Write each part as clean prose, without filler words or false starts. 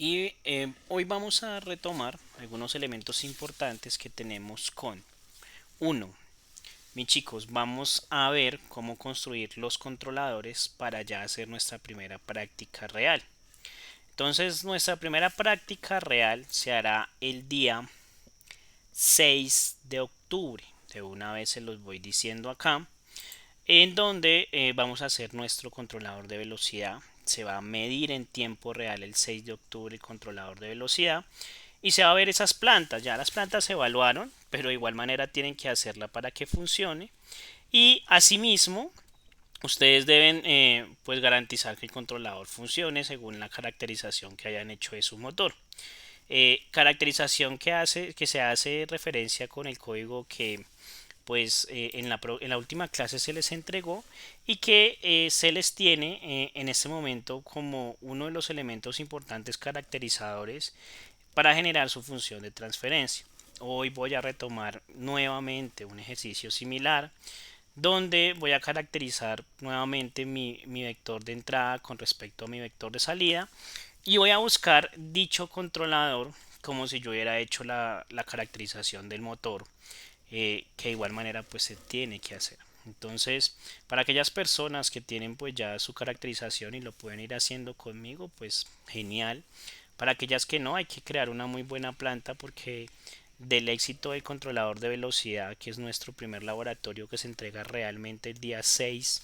Y hoy vamos a retomar algunos elementos importantes que tenemos con uno. Mis chicos, vamos a ver cómo construir los controladores para ya hacer nuestra primera práctica real. Entonces, nuestra primera práctica real se hará el día 6 de octubre. De una vez se los voy diciendo acá, en donde vamos a hacer nuestro controlador de velocidad. Se va a medir en tiempo real el 6 de octubre el controlador de velocidad y se va a ver esas plantas. Ya las plantas se evaluaron, pero de igual manera tienen que hacerla para que funcione. Y asimismo, ustedes deben pues garantizar que el controlador funcione según la caracterización que hayan hecho de su motor. Caracterización que se hace referencia con el código que pues en la última clase se les entregó y que se les tiene en este momento como uno de los elementos importantes caracterizadores para generar su función de transferencia. Hoy voy a retomar nuevamente un ejercicio similar donde voy a caracterizar nuevamente mi vector de entrada con respecto a mi vector de salida y voy a buscar dicho controlador como si yo hubiera hecho la caracterización del motor, que de igual manera pues se tiene que hacer. Entonces, para aquellas personas que tienen pues ya su caracterización y lo pueden ir haciendo conmigo, pues genial. Para aquellas que no, hay que crear una muy buena planta porque del éxito del controlador de velocidad, que es nuestro primer laboratorio que se entrega realmente el día 6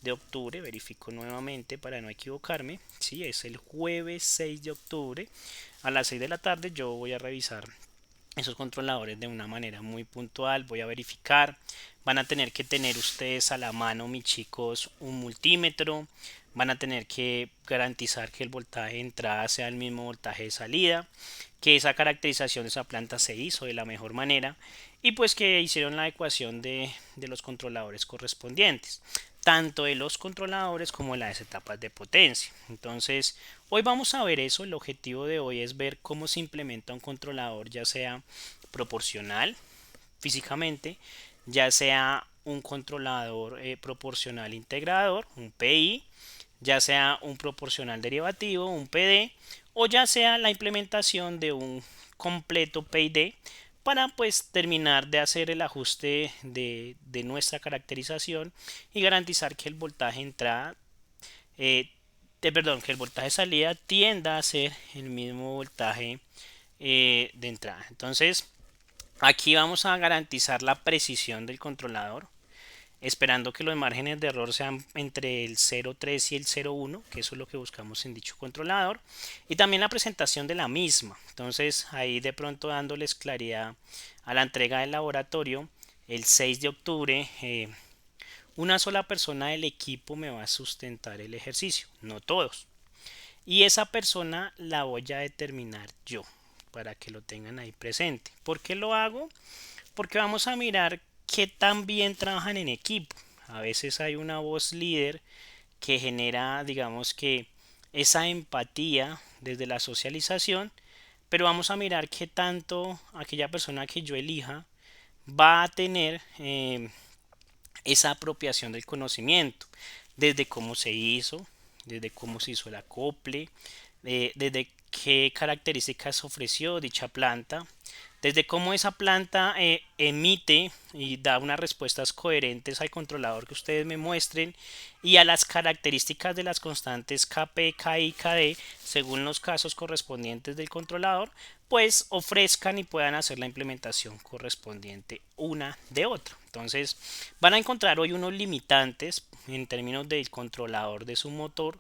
de octubre, verifico nuevamente para no equivocarme, sí, es el jueves 6 de octubre a las 6 de la tarde. Yo voy a revisar esos controladores de una manera muy puntual, voy a verificar. Van a tener que tener ustedes a la mano, mis chicos, un multímetro. Van a tener que garantizar que el voltaje de entrada sea el mismo voltaje de salida, que esa caracterización de esa planta se hizo de la mejor manera y pues que hicieron la ecuación de los controladores correspondientes, tanto de los controladores como de las etapas de potencia. Entonces, hoy vamos a ver eso. El objetivo de hoy es ver cómo se implementa un controlador, ya sea proporcional físicamente, ya sea un controlador proporcional integrador, un PI, ya sea un proporcional derivativo, un PD, o ya sea la implementación de un completo PID para pues terminar de hacer el ajuste de nuestra caracterización y garantizar que el voltaje entrada eh, perdón, que el voltaje salida tienda a ser el mismo voltaje de entrada. Entonces, aquí vamos a garantizar la precisión del controlador, esperando que los márgenes de error sean entre el 0,3 y el 0,1, que eso es lo que buscamos en dicho controlador, y también la presentación de la misma. Entonces, ahí de pronto dándoles claridad a la entrega del laboratorio, el 6 de octubre, una sola persona del equipo me va a sustentar el ejercicio, no todos. Y esa persona la voy a determinar yo, para que lo tengan ahí presente. ¿Por qué lo hago? Porque vamos a mirar qué tan bien trabajan en equipo. A veces hay una voz líder que genera, digamos que, esa empatía desde la socialización, pero vamos a mirar qué tanto aquella persona que yo elija va a tener esa apropiación del conocimiento, desde cómo se hizo, desde cómo se hizo el acople, desde qué características ofreció dicha planta, desde cómo esa planta emite y da unas respuestas coherentes al controlador que ustedes me muestren y a las características de las constantes Kp, Ki, Kd según los casos correspondientes del controlador, pues ofrezcan y puedan hacer la implementación correspondiente una de otra. Entonces van a encontrar hoy unos limitantes en términos del controlador de su motor,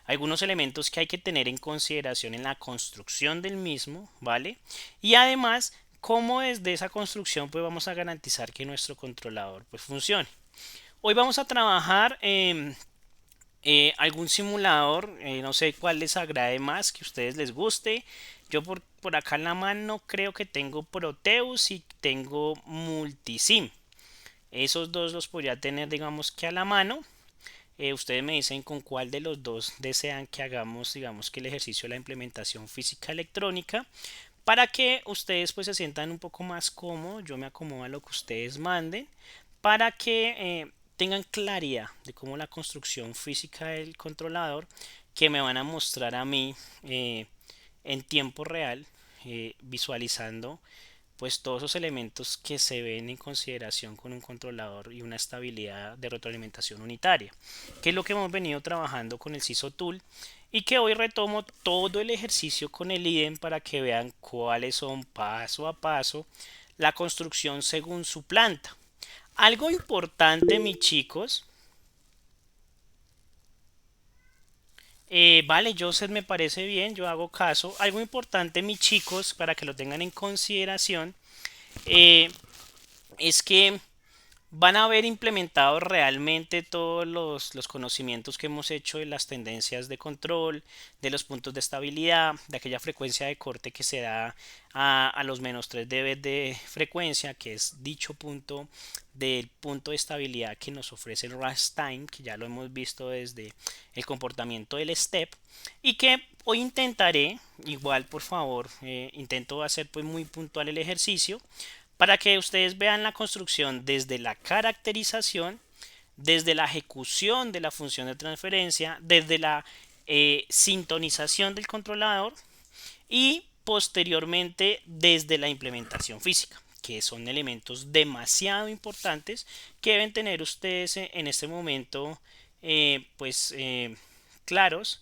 algunos elementos que hay que tener en consideración en la construcción del mismo, ¿vale? Y además cómo desde esa construcción pues vamos a garantizar que nuestro controlador pues funcione. Hoy vamos a trabajar algún simulador, no sé cuál les agrade más, que a ustedes les guste. Yo por acá en la mano creo que tengo Proteus y tengo Multisim. Esos dos los podría tener digamos que a la mano. Ustedes me dicen con cuál de los dos desean que hagamos digamos que el ejercicio de la implementación física electrónica para que ustedes pues se sientan un poco más cómodos. Yo me acomodo a lo que ustedes manden para que tengan claridad de cómo la construcción física del controlador que me van a mostrar a mí en tiempo real, visualizando pues todos esos elementos que se ven en consideración con un controlador y una estabilidad de retroalimentación unitaria, que es lo que hemos venido trabajando con el CISO Tool y que hoy retomo todo el ejercicio con el IDEM para que vean cuáles son paso a paso la construcción según su planta. Algo importante, mis chicos. Vale, Joseph, me parece bien, yo hago caso. Algo importante, mis chicos, para que lo tengan en consideración, eh, es que van a haber implementado realmente todos los conocimientos que hemos hecho de las tendencias de control, de los puntos de estabilidad, de aquella frecuencia de corte que se da a los menos 3 dB de frecuencia, que es dicho punto del punto de estabilidad que nos ofrece el rush time, que ya lo hemos visto desde el comportamiento del step, y que hoy intentaré, igual por favor, intento hacer pues muy puntual el ejercicio para que ustedes vean la construcción desde la caracterización, desde la ejecución de la función de transferencia, desde la sintonización del controlador y posteriormente desde la implementación física, que son elementos demasiado importantes que deben tener ustedes en este momento pues claros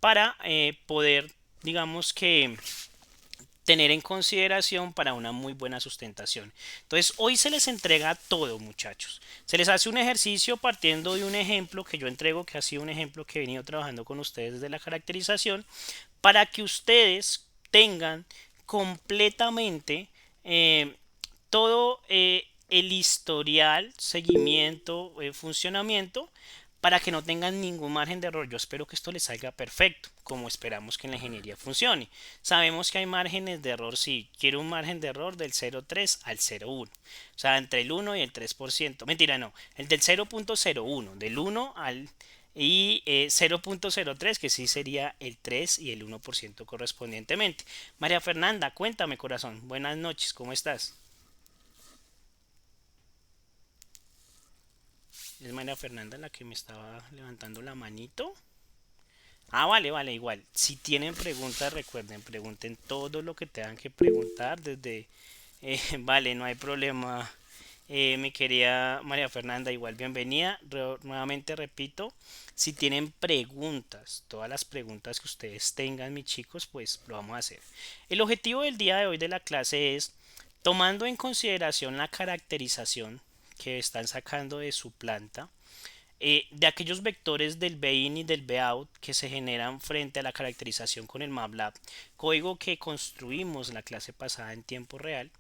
para poder, digamos que, tener en consideración para una muy buena sustentación. Entonces, hoy se les entrega todo, muchachos. Se les hace un ejercicio partiendo de un ejemplo que yo entrego, que ha sido un ejemplo que he venido trabajando con ustedes desde la caracterización, para que ustedes tengan completamente todo el historial, seguimiento, funcionamiento para que no tengan ningún margen de error. Yo espero que esto les salga perfecto, como esperamos que en la ingeniería funcione. Sabemos que hay márgenes de error, sí. Quiero un margen de error del 0,3 al 0,1. O sea, entre el 1 y el 3%. Mentira, no. El del 0,01. Del 1 al y 0,03, que sí sería el 3 y el 1% correspondientemente. María Fernanda, cuéntame, corazón. Buenas noches, ¿cómo estás? Es María Fernanda la que me estaba levantando la manito. Ah, vale, vale, igual. Si tienen preguntas, recuerden, pregunten todo lo que tengan que preguntar desde... vale, no hay problema. Mi querida María Fernanda, igual bienvenida. Nuevamente repito, si tienen preguntas, todas las preguntas que ustedes tengan, mis chicos, pues lo vamos a hacer. El objetivo del día de hoy de la clase es, tomando en consideración la caracterización que están sacando de su planta, de aquellos vectores del BIN y del BOUT que se generan frente a la caracterización con el MATLAB, código que construimos la clase pasada en tiempo real,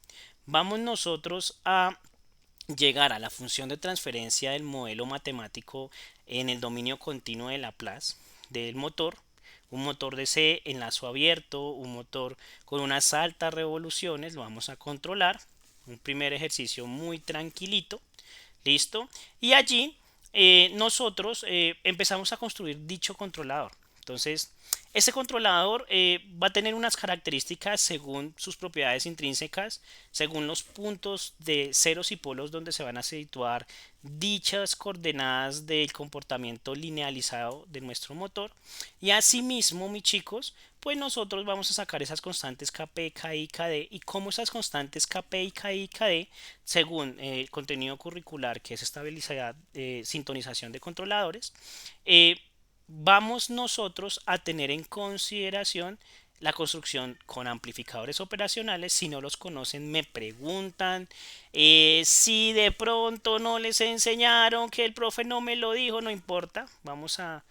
vamos nosotros a llegar a la función de transferencia del modelo matemático en el dominio continuo de Laplace del motor, un motor de C en lazo abierto, un motor con unas altas revoluciones, lo vamos a controlar, un primer ejercicio muy tranquilito, listo, y allí nosotros empezamos a construir dicho controlador. Entonces, este controlador va a tener unas características según sus propiedades intrínsecas, según los puntos de ceros y polos donde se van a situar dichas coordenadas del comportamiento linealizado de nuestro motor. Y asimismo, mis chicos, pues nosotros vamos a sacar esas constantes Kp, Ki, Kd y cómo esas constantes Kp, Ki y Kd, según el contenido curricular que es estabilidad, sintonización de controladores, vamos nosotros a tener en consideración la construcción con amplificadores operacionales. Si no los conocen, me preguntan. Si de pronto no les enseñaron, que el profe no me lo dijo, no importa. Vamos a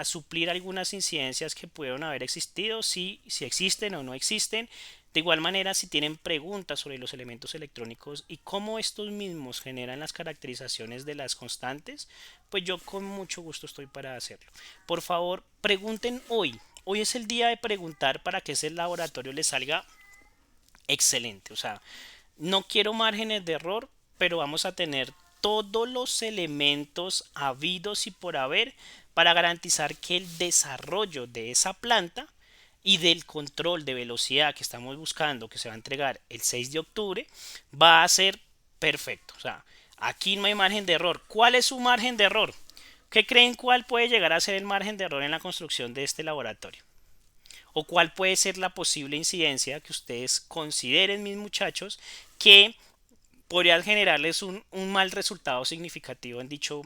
suplir algunas incidencias que pudieron haber existido, si existen o no existen. De igual manera, si tienen preguntas sobre los elementos electrónicos y cómo estos mismos generan las caracterizaciones de las constantes, pues yo con mucho gusto estoy para hacerlo. Por favor, pregunten hoy. Hoy es el día de preguntar para que ese laboratorio les salga excelente. O sea, no quiero márgenes de error, pero vamos a tener todos los elementos habidos y por haber para garantizar que el desarrollo de esa planta y del control de velocidad que estamos buscando, que se va a entregar el 6 de octubre, va a ser perfecto. O sea, aquí no hay margen de error. ¿Cuál es su margen de error? ¿Qué creen cuál puede llegar a ser el margen de error en la construcción de este laboratorio? o cuál puede ser la posible incidencia que ustedes consideren, mis muchachos, que podría generarles un mal resultado significativo en dicho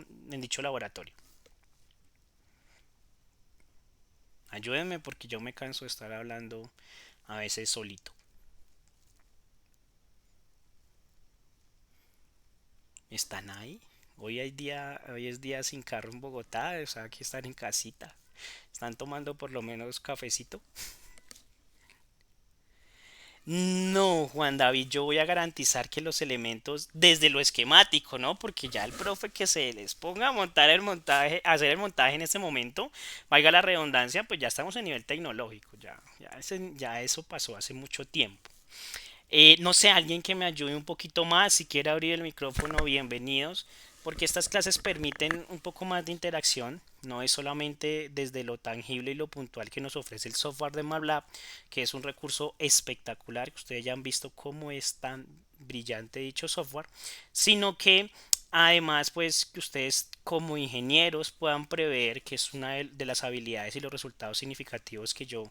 laboratorio. Ayúdenme porque yo me canso de estar hablando a veces solito. ¿Están ahí? Hoy es día sin carro en Bogotá, o sea, que están en casita. ¿Están tomando por lo menos cafecito? No, Juan David, yo voy a garantizar que los elementos, desde lo esquemático, ¿no? Porque ya el profe que se les ponga a montar el montaje, a hacer el montaje en este momento, valga la redundancia, pues ya estamos en nivel tecnológico, ya eso pasó hace mucho tiempo. No sé, alguien que me ayude un poquito más, si quiere abrir el micrófono, bienvenidos, porque estas clases permiten un poco más de interacción, no es solamente desde lo tangible y lo puntual que nos ofrece el software de MATLAB, que es un recurso espectacular, que ustedes ya han visto cómo es tan brillante dicho software, sino que además pues que ustedes como ingenieros puedan prever, que es una de las habilidades y los resultados significativos que yo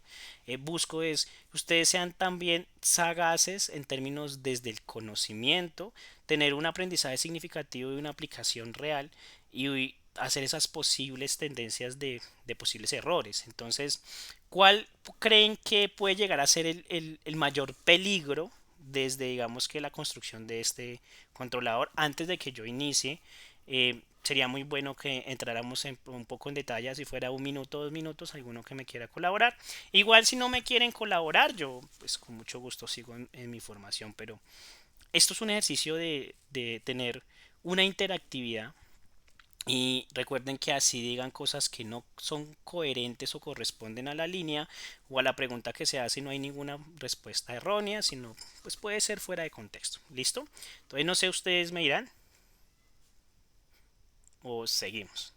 busco, es que ustedes sean también sagaces en términos desde el conocimiento, tener un aprendizaje significativo y una aplicación real y hacer esas posibles tendencias de posibles errores. Entonces, ¿cuál creen que puede llegar a ser el mayor peligro desde, digamos, que la construcción de este controlador antes de que yo inicie? Sería muy bueno que entráramos un poco en detalle, si fuera un minuto, 2 minutos, alguno que me quiera colaborar. Igual si no me quieren colaborar, yo pues con mucho gusto sigo en mi formación, pero esto es un ejercicio de tener una interactividad y recuerden que así digan cosas que no son coherentes o corresponden a la línea o a la pregunta que se hace y no hay ninguna respuesta errónea, sino pues puede ser fuera de contexto. ¿Listo? Entonces no sé, ustedes me dirán o seguimos.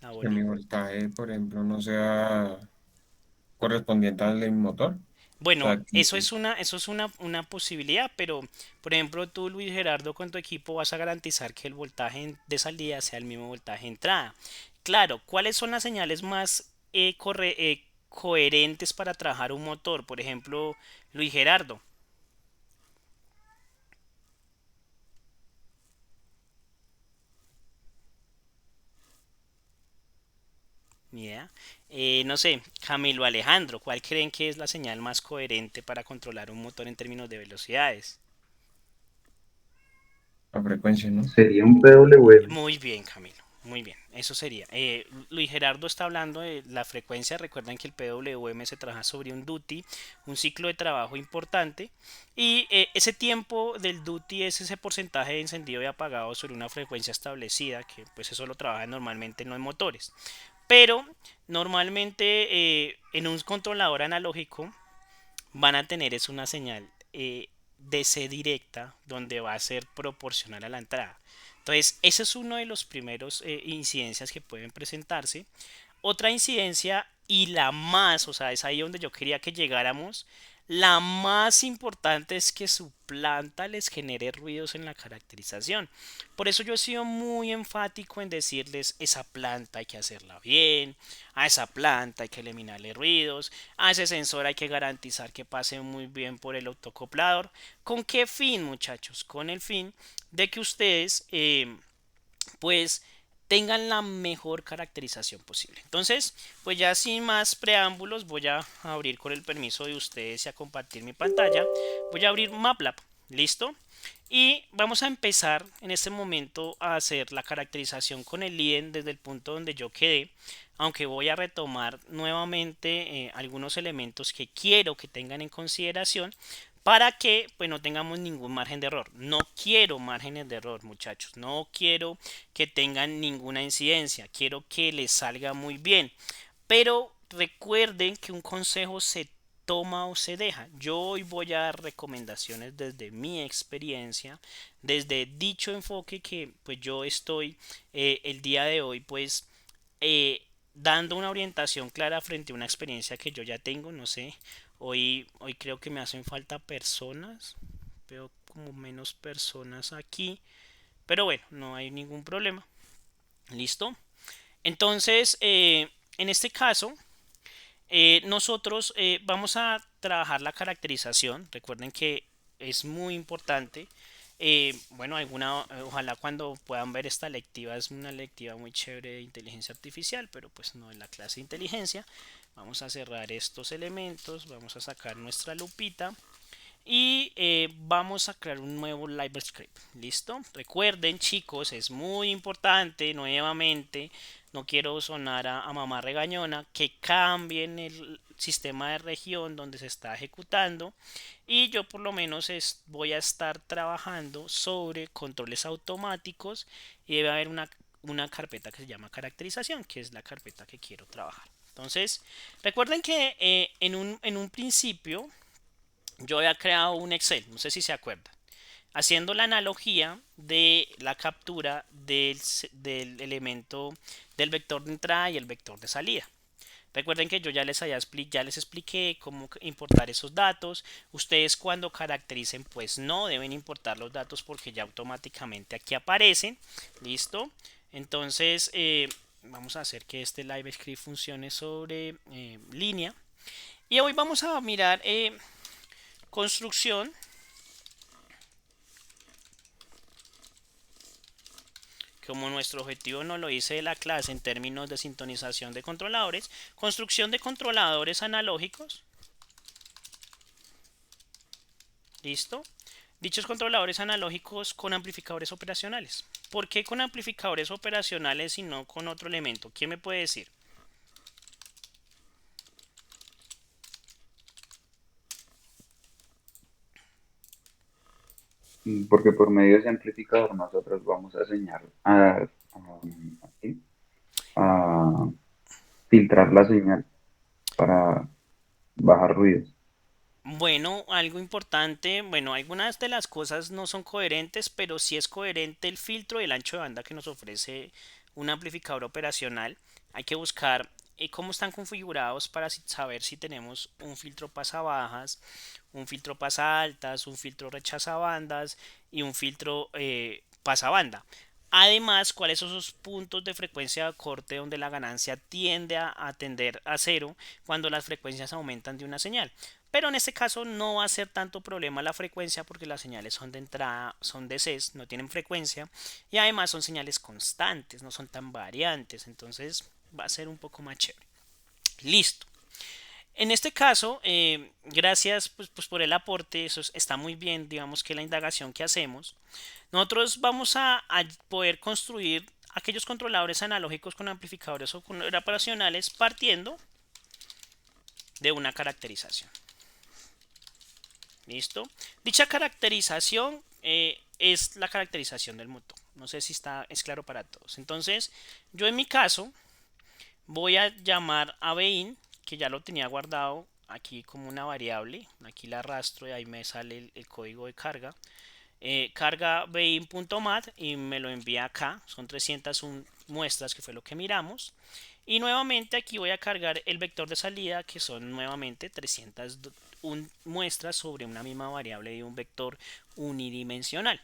La Que mi bolita. voltaje, por ejemplo, no sea correspondiente al de mi motor. O Bueno, sea, que eso es una posibilidad, pero por ejemplo tú, Luis Gerardo, con tu equipo vas a garantizar que el voltaje de salida sea el mismo voltaje de entrada. Claro, ¿cuáles son las señales más coherentes para trabajar un motor? Por ejemplo, Luis Gerardo, ni idea. No sé, Camilo Alejandro, ¿cuál creen que es la señal más coherente para controlar un motor en términos de velocidades? la frecuencia, ¿no? Sería un PWM. Muy bien, Camilo. Muy bien, eso sería. Luis Gerardo está hablando de la frecuencia. Recuerden que el PWM se trabaja sobre un duty, un ciclo de trabajo importante. Y ese tiempo del duty es ese porcentaje de encendido y apagado sobre una frecuencia establecida, que pues eso lo trabaja normalmente en los motores. Pero normalmente en un controlador analógico van a tener es una señal DC directa donde va a ser proporcional a la entrada. Entonces, ese es uno de los primeros incidencias que pueden presentarse. Otra incidencia y la más, o sea, es ahí donde yo quería que llegáramos. La más importante es que su planta les genere ruidos en la caracterización. Por eso yo he sido muy enfático en decirles, esa planta hay que hacerla bien, a esa planta hay que eliminarle ruidos, a ese sensor hay que garantizar que pase muy bien por el autocoplador. ¿Con qué fin, muchachos? Con el fin de que ustedes pues tengan la mejor caracterización posible. Entonces, pues ya sin más preámbulos, voy a abrir con el permiso de ustedes y a compartir mi pantalla. Voy a abrir MATLAB, ¿listo? Y vamos a empezar en este momento a hacer la caracterización con el IDEN desde el punto donde yo quedé, aunque voy a retomar nuevamente algunos elementos que quiero que tengan en consideración para que pues no tengamos ningún margen de error. No quiero márgenes de error, muchachos. No quiero que tengan ninguna incidencia. Quiero que les salga muy bien. Pero recuerden que un consejo se toma o se deja. Yo hoy voy a dar recomendaciones desde mi experiencia, desde dicho enfoque que pues yo estoy el día de hoy pues eh, dando una orientación clara frente a una experiencia que yo ya tengo, no sé, hoy creo que me hacen falta personas, veo como menos personas aquí, pero bueno, no hay ningún problema. ¿Listo? Entonces, en este caso, nosotros vamos a trabajar la caracterización. Recuerden que es muy importante. Bueno, ojalá cuando puedan ver esta lectiva, es una lectiva muy chévere de inteligencia artificial, pero pues no en la clase de inteligencia. Vamos a cerrar estos elementos, vamos a sacar nuestra lupita y vamos a crear un nuevo live script. ¿Listo? Recuerden, chicos, es muy importante nuevamente, no quiero sonar a mamá regañona, que cambien el sistema de región donde se está ejecutando, y yo por lo menos voy a estar trabajando sobre controles automáticos, y debe haber una carpeta que se llama caracterización, que es la carpeta que quiero trabajar. Entonces, recuerden que en un principio yo había creado un Excel, no sé si se acuerdan, haciendo la analogía de la captura del elemento del vector de entrada y el vector de salida. Recuerden que yo ya les expliqué cómo importar esos datos. Ustedes cuando caractericen, pues no deben importar los datos porque ya automáticamente aquí aparecen. ¿Listo? Entonces, vamos a hacer que este live script funcione sobre línea. Y hoy vamos a mirar construcción. Como nuestro objetivo nos lo dice la clase en términos de sintonización de controladores, construcción de controladores analógicos. ¿Listo? Dichos controladores analógicos con amplificadores operacionales. ¿Por qué con amplificadores operacionales y no con otro elemento? ¿Quién me puede decir? Porque por medio de ese amplificador nosotros vamos a enseñar a filtrar la señal para bajar ruidos. Bueno, algo importante, bueno, algunas de las cosas no son coherentes, pero sí es coherente el filtro y el ancho de banda que nos ofrece un amplificador operacional. Hay que buscar cómo están configurados para saber si tenemos un filtro pasabajas, un filtro pasa altas, un filtro rechaza bandas y un filtro pasabanda. Además, cuáles son esos puntos de frecuencia de corte donde la ganancia tiende a tender a cero cuando las frecuencias aumentan de una señal. Pero en este caso no va a ser tanto problema la frecuencia porque las señales son de entrada, son DCs, no tienen frecuencia y además son señales constantes, no son tan variantes, entonces va a ser un poco más chévere. Listo. En este caso, gracias pues por el aporte, eso está muy bien, digamos que la indagación que hacemos. Nosotros vamos a poder construir aquellos controladores analógicos con amplificadores o con operacionales partiendo de una caracterización. ¿Listo? Dicha caracterización es la caracterización del motor. No sé si es claro para todos. Entonces, yo en mi caso voy a llamar a bein, que ya lo tenía guardado aquí como una variable. Aquí la arrastro y ahí me sale el código de carga. Carga bein.mat y me lo envía acá. Son 301 muestras, que fue lo que miramos. Y nuevamente aquí voy a cargar el vector de salida, que son nuevamente 301 muestras sobre una misma variable de un vector unidimensional.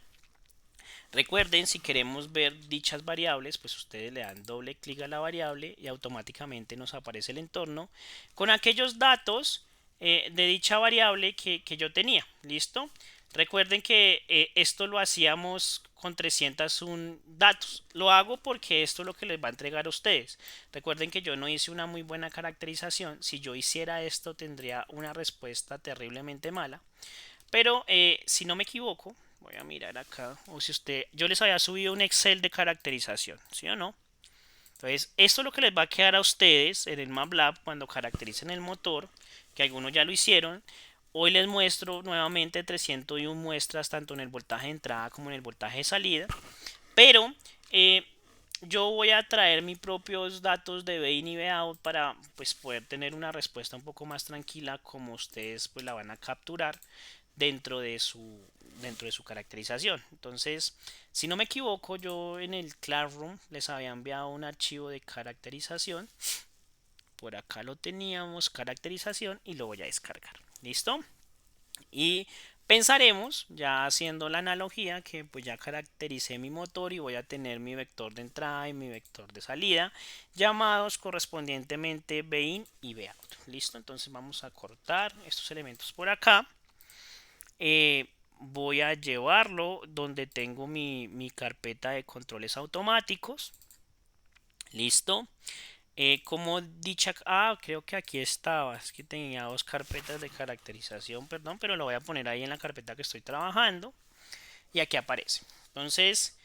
Recuerden, si queremos ver dichas variables, pues ustedes le dan doble clic a la variable y automáticamente nos aparece el entorno con aquellos datos de dicha variable que yo tenía. ¿Listo? Recuerden que esto lo hacíamos con 301 datos. Lo hago porque esto es lo que les va a entregar a ustedes. Recuerden que yo no hice una muy buena caracterización. Si yo hiciera esto tendría una respuesta terriblemente mala. Pero si no me equivoco, voy a mirar acá. O si usted, yo les había subido un Excel de caracterización, ¿sí o no? Entonces, esto es lo que les va a quedar a ustedes en el MATLAB cuando caractericen el motor, que algunos ya lo hicieron. Hoy les muestro nuevamente 301 muestras tanto en el voltaje de entrada como en el voltaje de salida. Pero yo voy a traer mis propios datos de Bein y Bout para pues, poder tener una respuesta un poco más tranquila como ustedes pues, la van a capturar dentro de su caracterización. Entonces, si no me equivoco, yo en el Classroom les había enviado un archivo de caracterización. Por acá lo teníamos, caracterización, y lo voy a descargar. ¿Listo? Y Pensaremos, ya haciendo la analogía, que pues ya caractericé mi motor y voy a tener mi vector de entrada y mi vector de salida, llamados correspondientemente Bin y Bout. Listo, entonces vamos a cortar estos elementos por acá. Voy a llevarlo donde tengo mi carpeta de controles automáticos. Listo. Como dicha, creo que aquí estaba, es que tenía dos carpetas de caracterización, perdón, pero lo voy a poner ahí en la carpeta que estoy trabajando y aquí aparece. Entonces,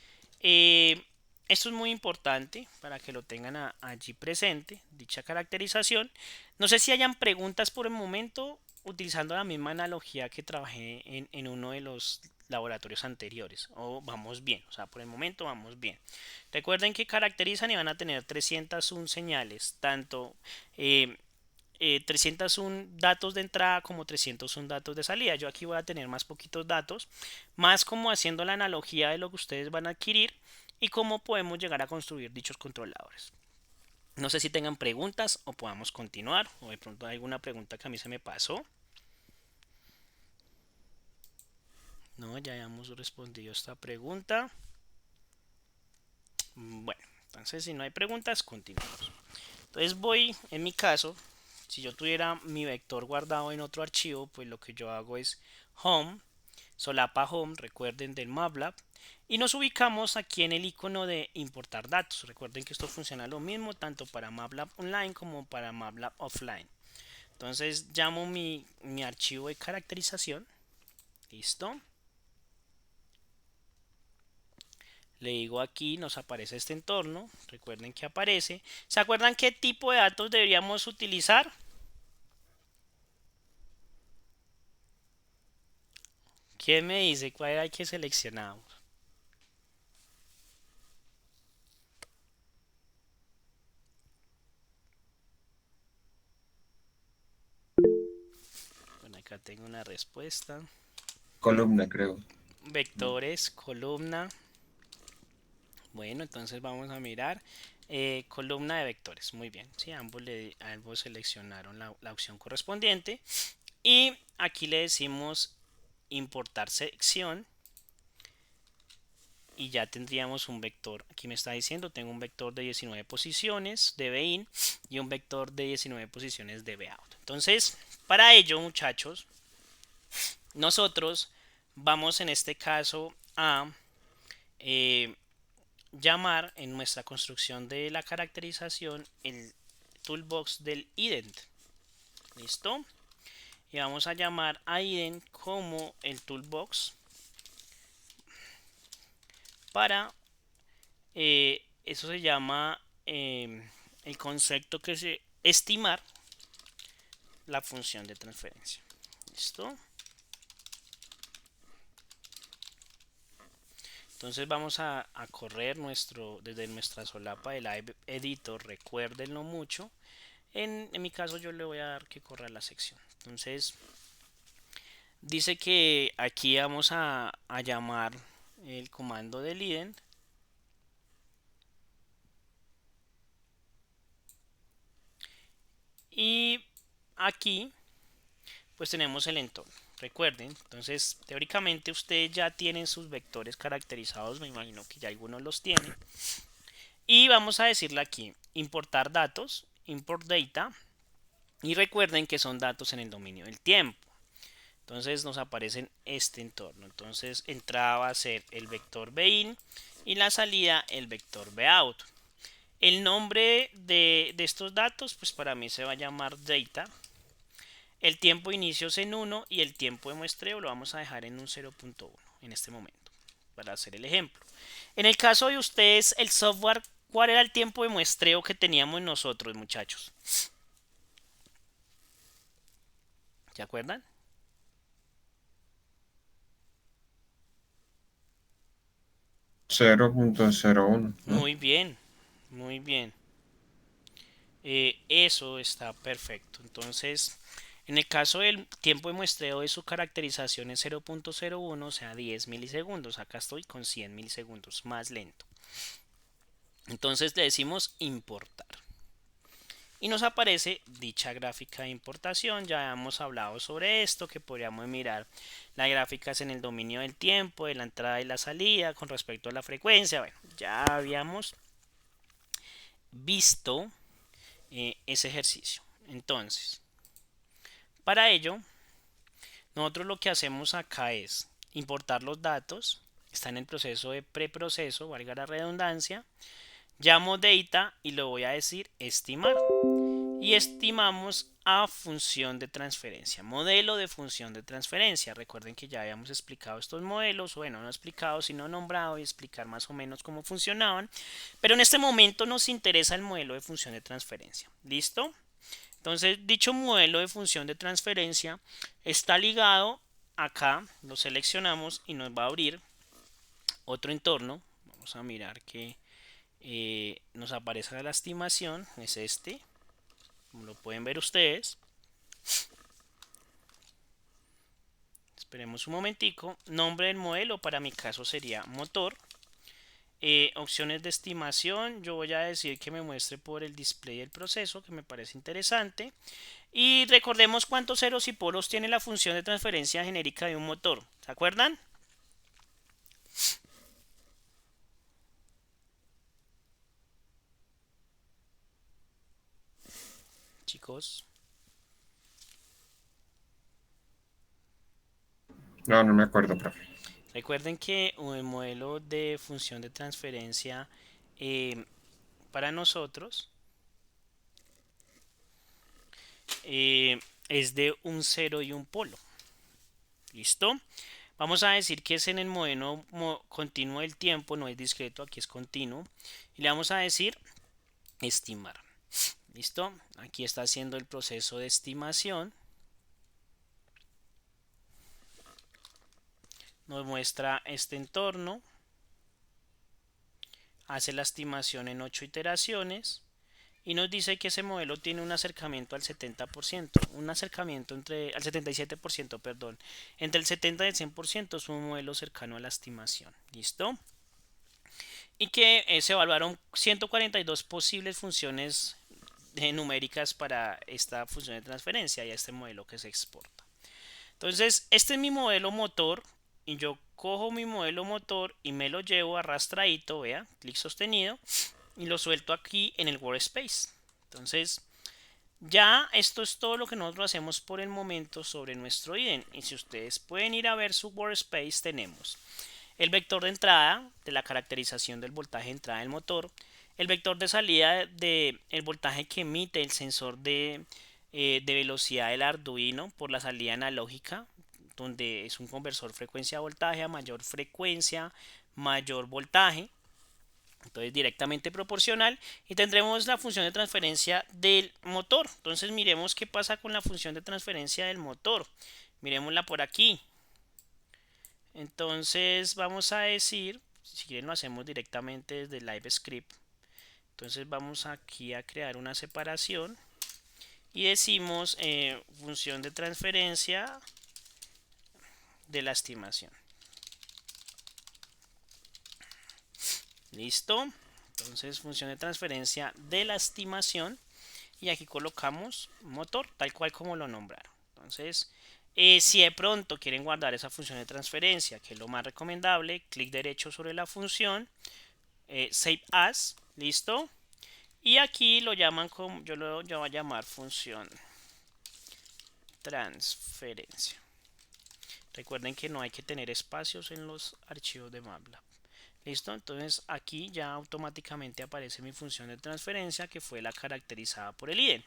eh, esto es muy importante para que lo tengan allí presente, dicha caracterización. No sé si hayan preguntas por el momento utilizando la misma analogía que trabajé en uno de los laboratorios anteriores. O vamos bien, o sea, por el momento vamos bien. Recuerden que caracterizan y van a tener 301 señales, tanto 301 datos de entrada como 301 datos de salida. Yo aquí voy a tener más poquitos datos, más como haciendo la analogía de lo que ustedes van a adquirir y cómo podemos llegar a construir dichos controladores. No sé si tengan preguntas o podamos continuar, o de pronto hay alguna pregunta que a mí se me pasó. No, ya hemos respondido esta pregunta. Bueno, entonces si no hay preguntas, continuamos. Entonces voy, en mi caso, si yo tuviera mi vector guardado en otro archivo, pues lo que yo hago es home, solapa home, recuerden del MATLAB, y nos ubicamos aquí en el icono de importar datos. Recuerden que esto funciona lo mismo tanto para MATLAB online como para MATLAB offline. Entonces llamo mi archivo de caracterización, listo. Le digo aquí, nos aparece este entorno, recuerden que aparece. ¿Se acuerdan qué tipo de datos deberíamos utilizar? ¿Quién me dice cuál hay que seleccionar? Bueno, acá tengo una respuesta. Columna, creo. Vectores, columna. Bueno, entonces vamos a mirar. Columna de vectores. Muy bien. Sí, ambos seleccionaron la opción correspondiente. Y aquí le decimos importar sección. Y ya tendríamos un vector. Aquí me está diciendo, tengo un vector de 19 posiciones de bin y un vector de 19 posiciones de bout. Entonces, para ello, muchachos, nosotros vamos en este caso a eh, llamar en nuestra construcción de la caracterización el toolbox del ident. ¿Listo? Y vamos a llamar a ident como el toolbox para eso se llama el concepto que es estimar la función de transferencia. ¿Listo? Entonces vamos a correr desde nuestra solapa de Live Editor, recuérdenlo mucho. En mi caso yo le voy a dar que corra la sección. Entonces dice que aquí vamos a llamar el comando del ident. Y aquí pues tenemos el entorno. Recuerden, entonces teóricamente ustedes ya tienen sus vectores caracterizados, me imagino que ya algunos los tienen. Y vamos a decirle aquí, importar datos, import data, y recuerden que son datos en el dominio del tiempo. Entonces nos aparece en este entorno. Entonces entrada va a ser el vector bin y la salida el vector bout. El nombre de estos datos, pues para mí se va a llamar data. El tiempo de inicio es en 1 y el tiempo de muestreo lo vamos a dejar en un 0.1 en este momento, para hacer el ejemplo. En el caso de ustedes, el software, ¿cuál era el tiempo de muestreo que teníamos nosotros, muchachos? ¿Se acuerdan? 0.01, ¿no? Muy bien, muy bien. Eso está perfecto. Entonces, en el caso del tiempo de muestreo de su caracterización es 0.01, o sea, 10 milisegundos. Acá estoy con 100 milisegundos, más lento. Entonces le decimos importar. y nos aparece dicha gráfica de importación. Ya hemos hablado sobre esto, que podríamos mirar las gráficas en el dominio del tiempo, de la entrada y la salida con respecto a la frecuencia. Bueno, ya habíamos visto ese ejercicio. Entonces, para ello, nosotros lo que hacemos acá es importar los datos. Está en el proceso de preproceso, valga la redundancia. Llamo data y lo voy a decir estimar. Y estimamos a función de transferencia, modelo de función de transferencia. Recuerden que ya habíamos explicado estos modelos, bueno, no explicado, sino nombrado y explicar más o menos cómo funcionaban. Pero en este momento nos interesa el modelo de función de transferencia. ¿Listo? Entonces, dicho modelo de función de transferencia está ligado acá, lo seleccionamos y nos va a abrir otro entorno. Vamos a mirar que nos aparezca la estimación, es este, como lo pueden ver ustedes. Esperemos un momentico. Nombre del modelo, para mi caso sería motor. Opciones de estimación, yo voy a decir que me muestre por el display del proceso, que me parece interesante. Y recordemos cuántos ceros y polos tiene la función de transferencia genérica de un motor. ¿Se acuerdan? Chicos. No, no me acuerdo, profe. Recuerden que el modelo de función de transferencia eh, para nosotros es de un cero y un polo. ¿Listo? Vamos a decir que es en el modelo continuo del tiempo, no es discreto, aquí es continuo. Y le vamos a decir estimar. ¿Listo? Aquí está haciendo el proceso de estimación. Nos muestra este entorno. Hace la estimación en 8 iteraciones. Y nos dice que ese modelo tiene un acercamiento al 70%, un acercamiento al 77%, perdón. Entre el 70 y el 100% es un modelo cercano a la estimación. ¿Listo? Y que se evaluaron 142 posibles funciones numéricas para esta función de transferencia y a este modelo que se exporta. Entonces, este es mi modelo motor y yo cojo mi modelo motor y me lo llevo arrastradito, vea, clic sostenido y lo suelto aquí en el workspace. Entonces, ya esto es todo lo que nosotros hacemos por el momento sobre nuestro IDE. Y si ustedes pueden ir a ver su workspace, tenemos el vector de entrada de la caracterización del voltaje de entrada del motor, el vector de salida del voltaje que emite el sensor de velocidad del Arduino por la salida analógica, donde es un conversor frecuencia-voltaje, a mayor frecuencia, mayor voltaje. Entonces directamente proporcional y tendremos la función de transferencia del motor. Entonces miremos qué pasa con la función de transferencia del motor. Miremosla por aquí. Entonces vamos a decir, si quieren lo hacemos directamente desde LiveScript. Entonces vamos aquí a crear una separación y decimos función de transferencia de la estimación. Listo. Entonces función de transferencia de la estimación y aquí colocamos motor tal cual como lo nombraron. Entonces si de pronto quieren guardar esa función de transferencia, que es lo más recomendable, clic derecho sobre la función, Save As, listo. Y aquí lo llaman como, yo lo voy a llamar función transferencia. Recuerden que no hay que tener espacios en los archivos de MATLAB. Listo, entonces aquí ya automáticamente aparece mi función de transferencia que fue la caracterizada por el IDE.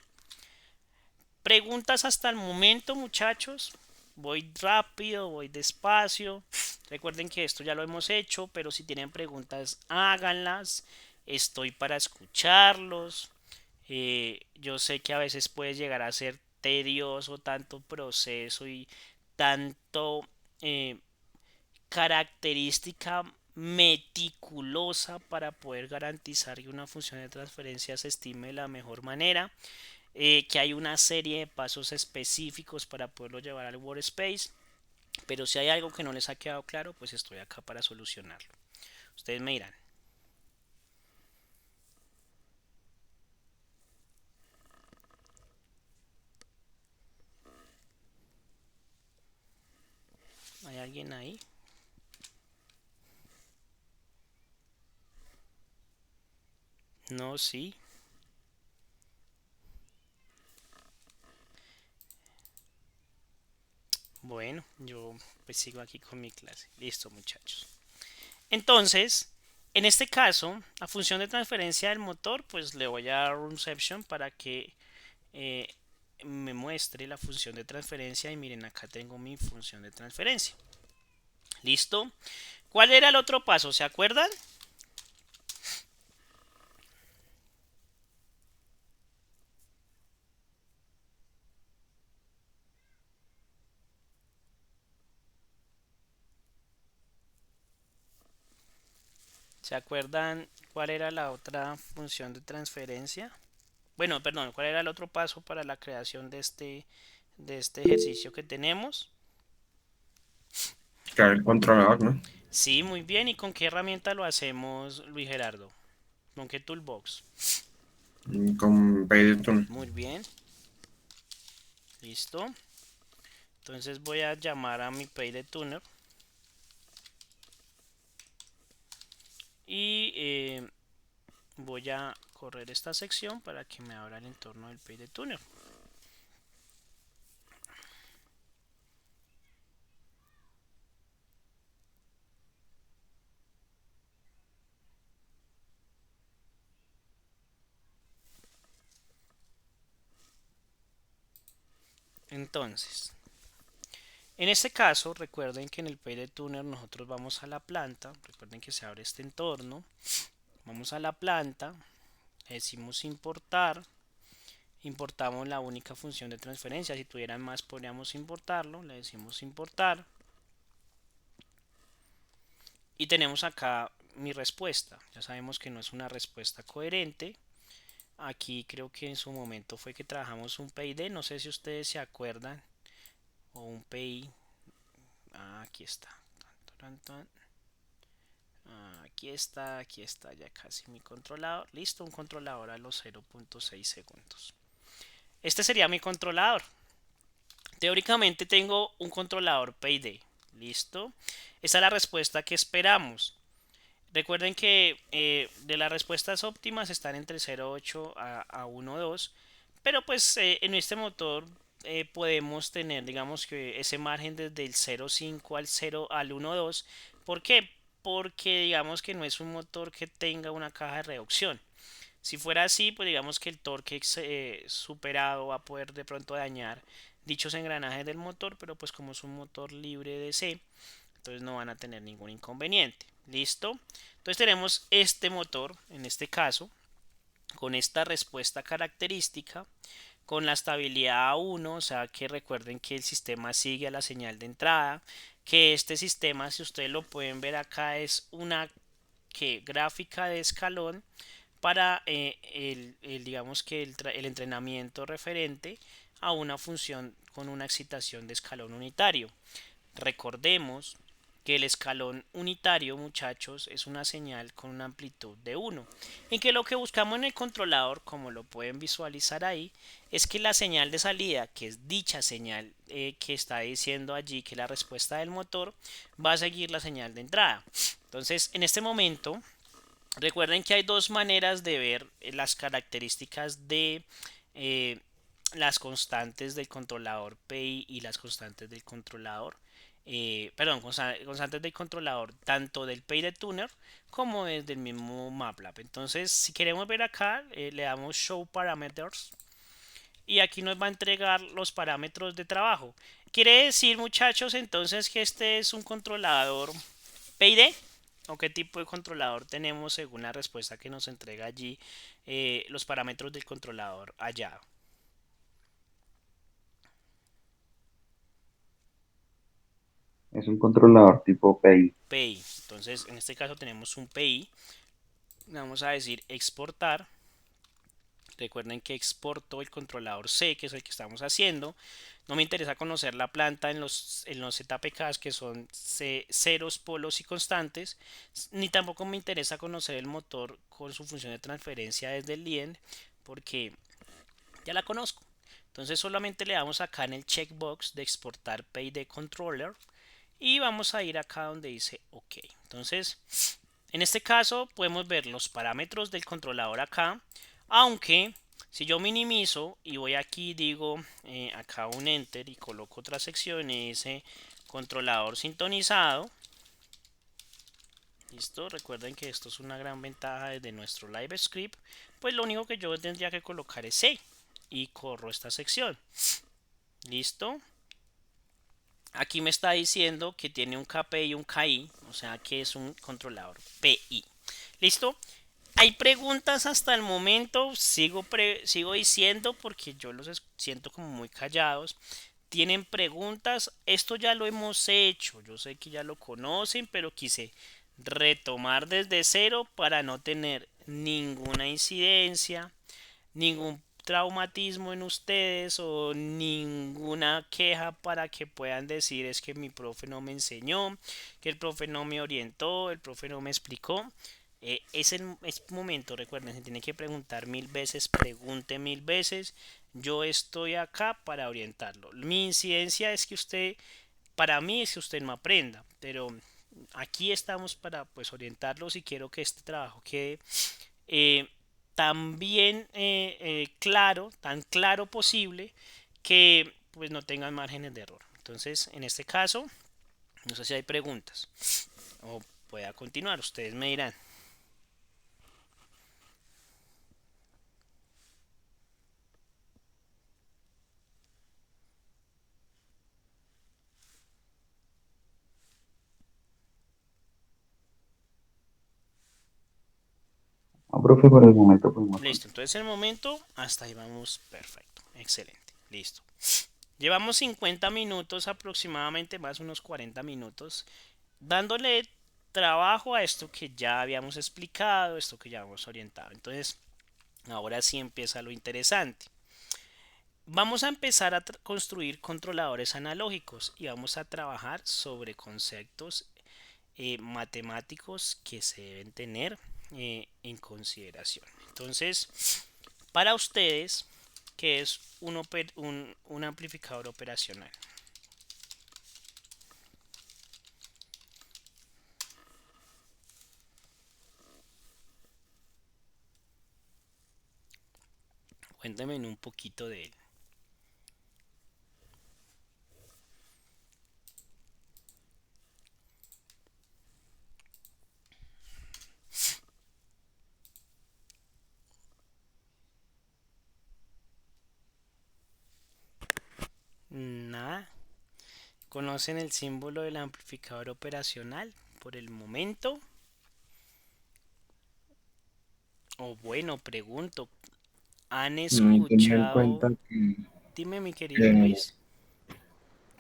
Preguntas hasta el momento, muchachos. Voy rápido, voy despacio. Recuerden que esto ya lo hemos hecho, pero si tienen preguntas, háganlas. Estoy para escucharlos. Yo sé que a veces puede llegar a ser tedioso tanto proceso y tanto característica meticulosa para poder garantizar que una función de transferencia se estime de la mejor manera. Que hay una serie de pasos específicos para poderlo llevar al workspace, pero si hay algo que no les ha quedado claro, pues estoy acá para solucionarlo. Ustedes me dirán. alguien ahí? No, sí. Bueno, yo pues sigo aquí con mi clase. Listo, muchachos. Entonces, en este caso, la función de transferencia del motor, pues le voy a dar runception para que eh, me muestre la función de transferencia. Y miren, acá tengo mi función de transferencia. ¿Listo? ¿Cuál era el otro paso? ¿Se acuerdan? ¿Se acuerdan cuál era la otra función de transferencia? Bueno, perdón, ¿cuál era el otro paso para la creación de este ejercicio que tenemos? Crear el controlador, ¿no? Sí, muy bien. ¿Y con qué herramienta lo hacemos, Luis Gerardo? ¿Con qué toolbox? Con Python. Muy bien, listo. Entonces voy a llamar a mi PayDeTuner y voy a correr esta sección para que me abra el entorno del PayDeTuner. Entonces, en este caso, recuerden que en el PayDeTuner nosotros vamos a la planta. Recuerden que se abre este entorno. Vamos a la planta, decimos importar. Importamos la única función de transferencia. Si tuvieran más, podríamos importarlo. Le decimos importar. Y tenemos acá mi respuesta. Ya sabemos que no es una respuesta coherente. Aquí creo que en su momento fue que trabajamos un PID. No sé si ustedes se acuerdan. O un PI. Ah, aquí está. Aquí está ya casi mi controlador. Listo, un controlador a los 0.6 segundos. Este sería mi controlador. Teóricamente tengo un controlador PID. Listo. Esta es la respuesta que esperamos. Recuerden que de las respuestas óptimas están entre 0.8 a 1.2. Pero pues en este motor podemos tener, digamos que ese margen desde el 0.5 al 0 al 1.2. ¿Por qué? Porque digamos que no es un motor que tenga una caja de reducción. Si fuera así, pues digamos que el torque superado va a poder de pronto dañar dichos engranajes del motor, pero pues como es un motor libre de C, entonces no van a tener ningún inconveniente. ¿Listo? Entonces tenemos este motor, en este caso, con esta respuesta característica, con la estabilidad A1, o sea que recuerden que el sistema sigue a la señal de entrada, que este sistema, si ustedes lo pueden ver acá, es una gráfica de escalón para digamos que el entrenamiento referente a una función con una excitación de escalón unitario. Recordemos que el escalón unitario, muchachos, es una señal con una amplitud de 1. Y que lo que buscamos en el controlador, como lo pueden visualizar ahí, es que la señal de salida, que es dicha señal que está diciendo allí que la respuesta del motor, va a seguir la señal de entrada. Entonces, en este momento, recuerden que hay dos maneras de ver las características de eh, las constantes del controlador PI y las constantes del controlador. Perdón, constantes del controlador tanto del PayDeTuner como desde el mismo MATLAB. Entonces, si queremos ver acá, le damos Show Parameters y aquí nos va a entregar los parámetros de trabajo. Quiere decir, muchachos, entonces que este es un controlador PID o qué tipo de controlador tenemos según la respuesta que nos entrega allí los parámetros del controlador allá. Es un controlador tipo PI. PI. Entonces, en este caso tenemos un PI. Vamos a decir exportar. Recuerden que exporto el controlador C, que es el que estamos haciendo. No me interesa conocer la planta en los ZPKs, que son ceros, polos y constantes. Ni tampoco me interesa conocer el motor con su función de transferencia desde el LIEN, porque ya la conozco. Entonces solamente le damos acá en el checkbox de exportar PID controller y vamos a ir acá donde dice OK. Entonces, en este caso podemos ver los parámetros del controlador acá, aunque si yo minimizo y voy aquí, digo acá un enter y coloco otra sección y dice controlador sintonizado. Listo, recuerden que esto es una gran ventaja desde nuestro live script. Pues lo único que yo tendría que colocar es C y corro esta sección. Listo. Aquí me está diciendo que tiene un KPI y un KI, o sea que es un controlador PI. ¿Listo? Hay preguntas hasta el momento, sigo diciendo porque yo los siento como muy callados. ¿Tienen preguntas? Esto ya lo hemos hecho, yo sé que ya lo conocen, pero quise retomar desde cero para no tener ninguna incidencia, ningún traumatismo en ustedes o ninguna queja para que puedan decir es que mi profe no me enseñó, que el profe no me orientó, el profe no me explicó. Es momento, recuerden, se tiene que preguntar mil veces, pregunte mil veces. Yo estoy acá para orientarlo. Mi incidencia es que usted, para mí es que usted no aprenda, pero aquí estamos para pues orientarlos y quiero que este trabajo quede eh, tan bien claro, tan claro posible que pues no tengan márgenes de error. Entonces, en este caso, no sé si hay preguntas o pueda continuar, ustedes me dirán. Ah, profe, por el momento podemos Listo, continuar. entonces en el momento hasta ahí vamos perfecto, excelente, listo. Llevamos 50 minutos aproximadamente, más unos 40 minutos, dándole trabajo a esto que ya habíamos explicado, esto que ya hemos orientado. Entonces, ahora sí empieza lo interesante. Vamos a empezar a construir controladores analógicos y vamos a trabajar sobre conceptos matemáticos que se deben tener en consideración. Entonces, para ustedes, ¿qué es un amplificador operacional? Cuéntenme un poquito de él. Nada. ¿Conocen el símbolo del amplificador operacional por el momento? O bueno, pregunto, ¿han Y teniendo en escuchado? cuenta que, Dime, mi querido que Luis.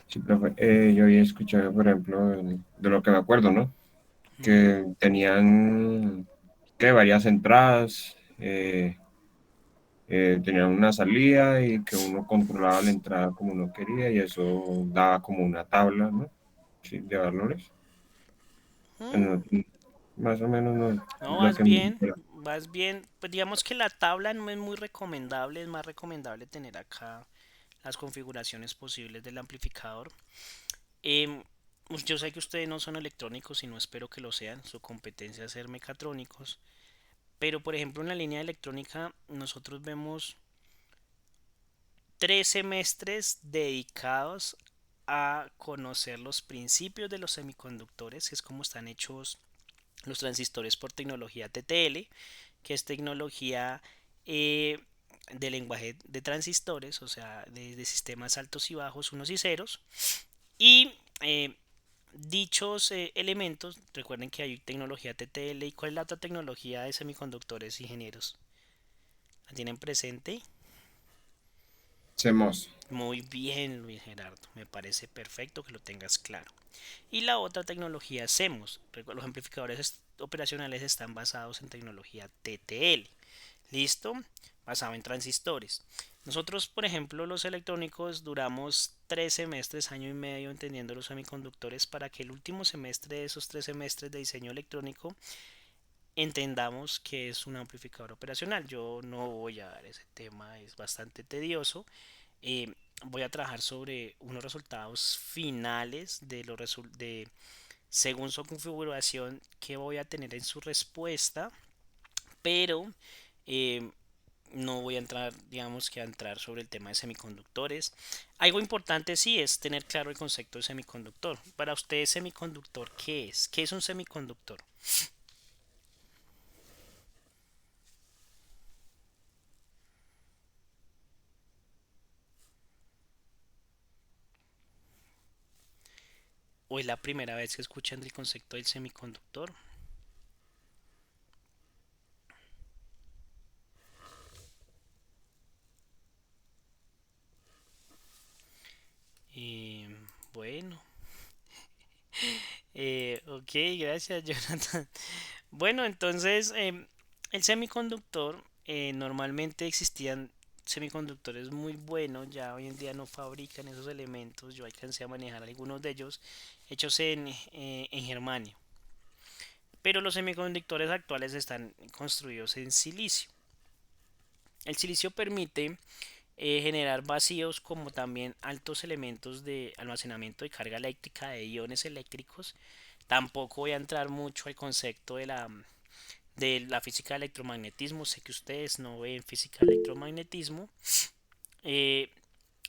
sí, profe, yo había escuchado, por ejemplo, de lo que me acuerdo, ¿no? Ujú. Que tenían que varias entradas, tenían una salida y que uno controlaba la entrada como uno quería y eso daba como una tabla, ¿no? Sí, de valores. Mm, Bueno, más o menos no, No, lo vas que me bien, recuerdo. vas bien. Pues digamos que la tabla no es muy recomendable, es más recomendable tener acá las configuraciones posibles del amplificador. Em, yo sé que ustedes no son electrónicos y no espero que lo sean, su competencia es ser mecatrónicos, pero por ejemplo en la línea de electrónica nosotros vemos 3 semestres dedicados a conocer los principios de los semiconductores, que es como están hechos los transistores por tecnología TTL, que es tecnología eh, de lenguaje de transistores, o sea, de sistemas altos y bajos, unos y ceros. Y dichos elementos, recuerden que hay tecnología TTL y cuál es la otra tecnología de semiconductores ingenieros. ¿La tienen presente? Hacemos. Muy bien, Luis Gerardo, me parece perfecto que lo tengas claro. Y la otra tecnología CMOS, los amplificadores operacionales están basados en tecnología TTL. ¿Listo? Basado en transistores. Nosotros, por ejemplo, los electrónicos duramos 3 semestres, año y medio entendiendo los semiconductores para que el último semestre de esos 3 semestres de diseño electrónico entendamos que es un amplificador operacional. Yo no voy a dar ese tema, es bastante tedioso. voy a trabajar sobre unos resultados finales de según su configuración que voy a tener en su respuesta, pero eh, no voy a entrar, digamos que a entrar sobre el tema de semiconductores. Algo importante sí es tener claro el concepto de semiconductor. Para ustedes, semiconductor, ¿qué es? ¿Qué es un semiconductor? ¿O es la primera vez que escuchan el concepto del semiconductor? Eh, bueno, ok, gracias Jonathan. Bueno, entonces el semiconductor, normalmente existían semiconductores muy buenos, ya hoy en día no fabrican esos elementos, yo alcancé a manejar algunos de ellos hechos en germanio, pero los semiconductores actuales están construidos en silicio. El silicio permite generar vacíos como también altos elementos de almacenamiento de carga eléctrica de iones eléctricos. Tampoco voy a entrar mucho al concepto de la física del electromagnetismo. Sé que ustedes no ven física del electromagnetismo. Eh,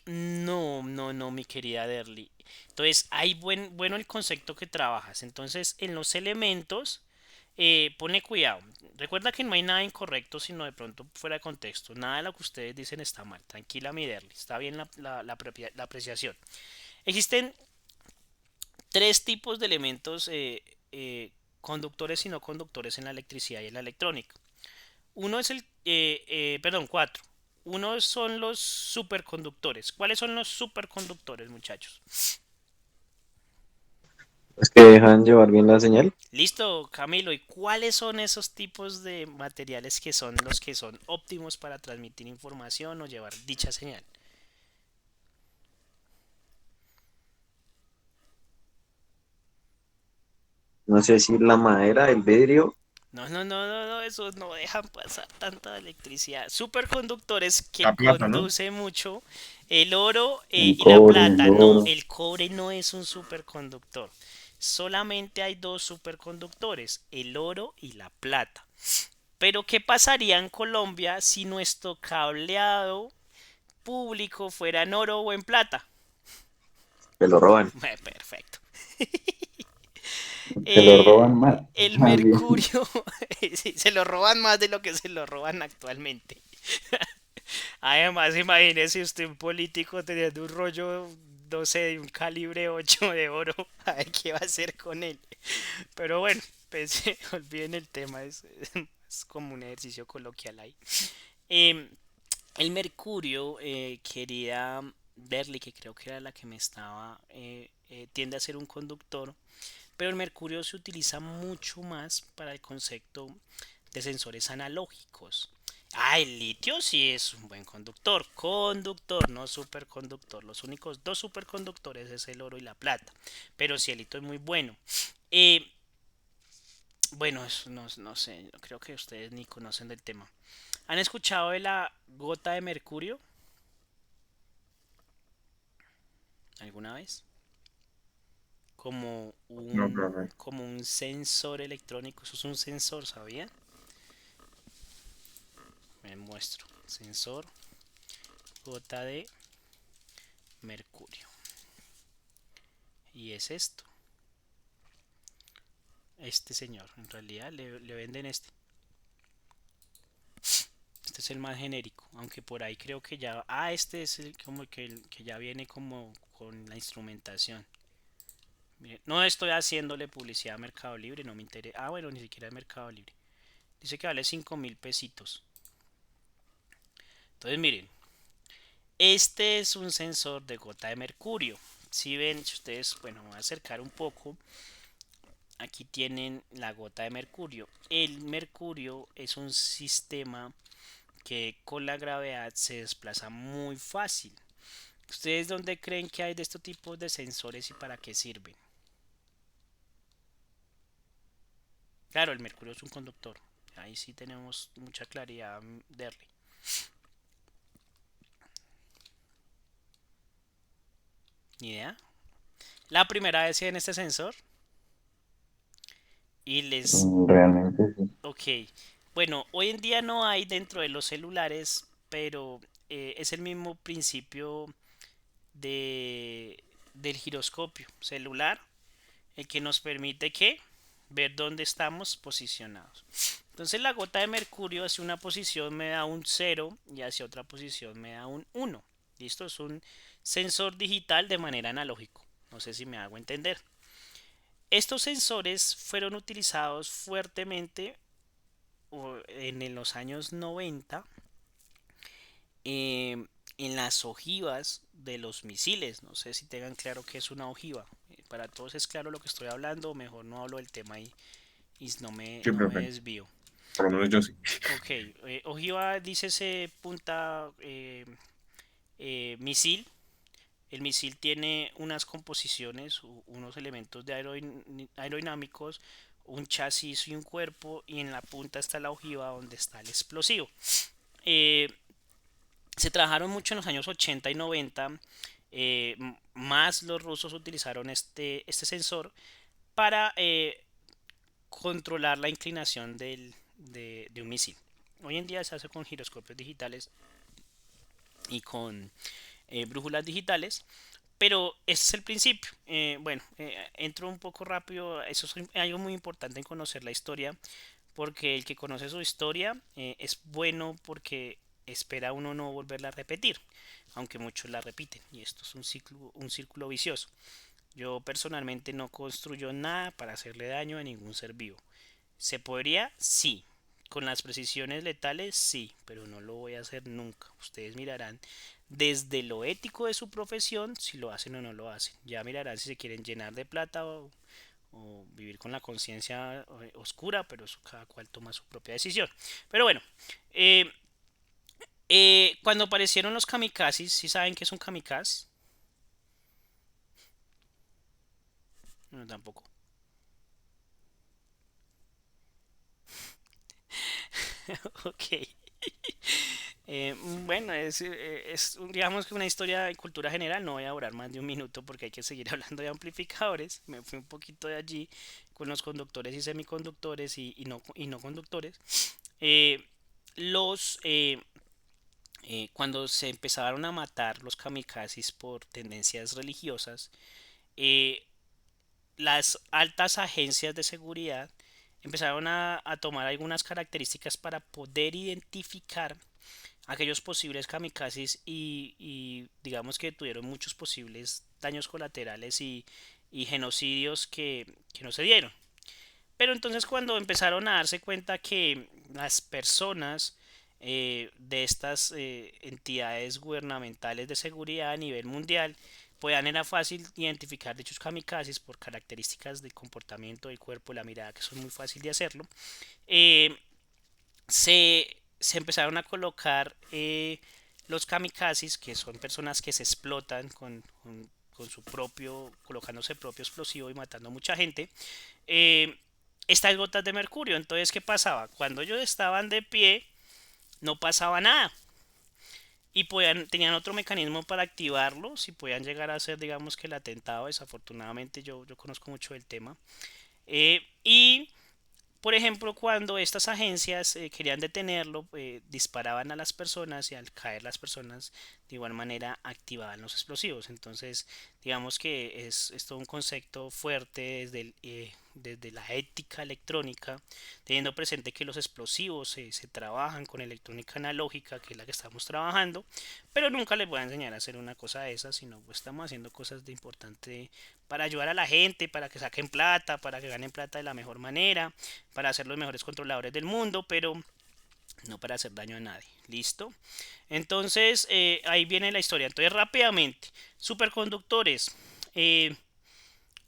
no, no, no, mi querida Derly. Entonces, hay bueno el concepto que trabajas. Entonces, en los elementos, pone cuidado. Recuerda que no hay nada incorrecto, sino de pronto fuera de contexto. Nada de lo que ustedes dicen está mal. Tranquila, mi Derly. Está bien la apreciación. Existen tres tipos de elementos conductores y no conductores en la electricidad y en la electrónica. Uno es perdón, cuatro. Uno son los superconductores. ¿Cuáles son los superconductores, muchachos? Es que dejan llevar bien la señal. Listo, Camilo. ¿Y cuáles son esos tipos de materiales que son los que son óptimos para transmitir información o llevar dicha señal? No sé si la madera, el vidrio, No, no, no, no, no, esos no dejan pasar tanta electricidad. Superconductores que La plata, ¿no? conduce mucho el oro el y la cobre, el plata. No, oro. el cobre no es un superconductor. Solamente hay dos superconductores, el oro y la plata. Pero ¿qué pasaría en Colombia si nuestro cableado público fuera en oro o en plata? Se lo roban. Perfecto. Se lo Eh, roban más, el más bien. mercurio, sí, se lo roban más de lo que se lo roban actualmente. Además, imagínese usted un político teniendo un rollo, no sé, de un calibre 8 de oro. A ver qué va a hacer con él. Pero bueno, pues olviden el tema, es como un ejercicio coloquial ahí. Eh, el mercurio, quería verle, que creo que era la que me estaba, tiende a ser un conductor, pero el mercurio se utiliza mucho más para el concepto de sensores analógicos. Ah, el litio sí es un buen conductor. Conductor, no superconductor. Los únicos dos superconductores es el oro y la plata. Pero sí, el litio es muy bueno. Eh, bueno, eso no sé. Creo que ustedes ni conocen del tema. ¿Han escuchado de la gota de mercurio alguna vez? Como No, un, profe. como un sensor electrónico. Eso es un sensor, ¿sabían? Me muestro. Sensor gota de mercurio. Y es esto. Este señor. En realidad le venden este. Este es el más genérico. Aunque por ahí creo que ya. Ah, este es como el que ya viene como con la instrumentación. Miren, no estoy haciéndole publicidad a Mercado Libre. No me interesa. Ah, bueno, ni siquiera es Mercado Libre. Dice que vale 5.000 pesitos. Entonces miren. Este es un sensor de gota de mercurio. Si ven, si ustedes, bueno, me voy a acercar un poco. Aquí tienen la gota de mercurio. El mercurio es un sistema que con la gravedad se desplaza muy fácil. ¿Ustedes dónde creen que hay de estos tipos de sensores y para qué sirven? Claro, el mercurio es un conductor. Ahí sí tenemos mucha claridad, Derry. Ni idea. La primera vez en este sensor y les... Realmente sí. Ok. Bueno, hoy en día no hay dentro de los celulares, pero es el mismo principio de, del giroscopio celular, el que nos permite que ver dónde estamos posicionados. Entonces la gota de mercurio hacia una posición me da un cero y hacia otra posición me da un uno. Listo, es un sensor digital de manera analógico. No sé si me hago entender. Estos sensores fueron utilizados fuertemente en los años 90 en las ojivas de los misiles. No sé si tengan claro qué es una ojiva. Para todos es claro lo que estoy hablando, mejor no hablo del tema ahí y Sí, no me profe. desvío. Por lo menos yo sí. Ok, ojiva dice ese punta misil. El misil tiene unas composiciones, unos elementos de aerodinámicos, un chasis y un cuerpo, y en la punta está la ojiva donde está el explosivo. Eh, Se trabajaron mucho en los años 80 y 90, más los rusos utilizaron este sensor para controlar la inclinación de un misil. Hoy en día se hace con giroscopios digitales y con brújulas digitales, pero ese es el principio. Bueno, entro un poco rápido, eso es algo muy importante en conocer la historia, porque el que conoce su historia es bueno porque espera uno no volverla a repetir, aunque muchos la repiten, y esto es un círculo vicioso. Yo personalmente no construyo nada para hacerle daño a ningún ser vivo. ¿Se podría? Sí. Con las precisiones letales, sí, pero no lo voy a hacer nunca. Ustedes mirarán desde lo ético de su profesión si lo hacen o no lo hacen. Ya mirarán si se quieren llenar de plata o vivir con la conciencia oscura, pero eso cada cual toma su propia decisión. Pero bueno, eh, cuando aparecieron los kamikazes, ¿sí saben qué es un kamikaze? No, tampoco. Ok. Bueno, digamos que una historia de cultura general, no voy a durar más de un minuto porque hay que seguir hablando de amplificadores. Me fui un poquito de allí con los conductores y semiconductores y no conductores. Eh, los Cuando se empezaron a matar los kamikazes por tendencias religiosas, eh, las altas agencias de seguridad empezaron a tomar algunas características para poder identificar aquellos posibles kamikazes y digamos que tuvieron muchos posibles daños colaterales y genocidios que no se dieron. Pero entonces cuando empezaron a darse cuenta que las personas de estas entidades gubernamentales de seguridad a nivel mundial puedan era fácil identificar dichos kamikazes por características del comportamiento del cuerpo, la mirada, que son muy fácil de hacerlo, eh, se empezaron a colocar los kamikazes, que son personas que se explotan con su propio, colocándose el propio explosivo y matando a mucha gente, eh, estas gotas de mercurio. Entonces, ¿qué pasaba? Cuando ellos estaban de pie, no pasaba nada. Y tenían otro mecanismo para activarlo, si podían llegar a hacer, digamos que el atentado. Desafortunadamente, yo conozco mucho del tema. Y por ejemplo, cuando estas agencias querían detenerlo, disparaban a las personas y al caer las personas de igual manera activaban los explosivos. Entonces, digamos que es todo un concepto fuerte desde la ética electrónica, teniendo presente que los explosivos se trabajan con electrónica analógica, que es la que estamos trabajando, pero nunca les voy a enseñar a hacer una cosa de esas, sino pues estamos haciendo cosas de importante para ayudar a la gente, para que saquen plata, para que ganen plata de la mejor manera, para ser los mejores controladores del mundo, pero no para hacer daño a nadie. ¿Listo? Entonces, ahí viene la historia. Entonces, rápidamente, superconductores, eh,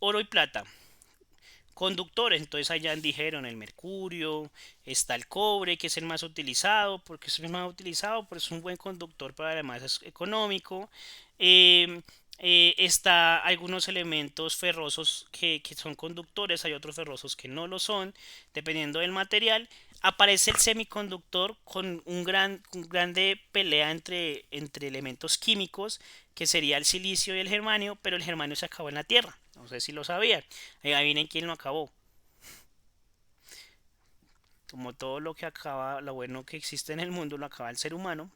oro y plata. Conductores, entonces allá dijeron el mercurio, está el cobre, que es el más utilizado, porque es el más utilizado, pero es un buen conductor, pero además es económico. Eh, Está algunos elementos ferrosos que son conductores, hay otros ferrosos que no lo son, dependiendo del material. aparece el semiconductor con un grande pelea entre elementos químicos, que sería el silicio y el germanio, pero el germanio se acabó en la Tierra. No sé si lo sabían. Ahí vienen quién lo acabó. Como todo lo que acaba, lo bueno que existe en el mundo, lo acaba el ser humano.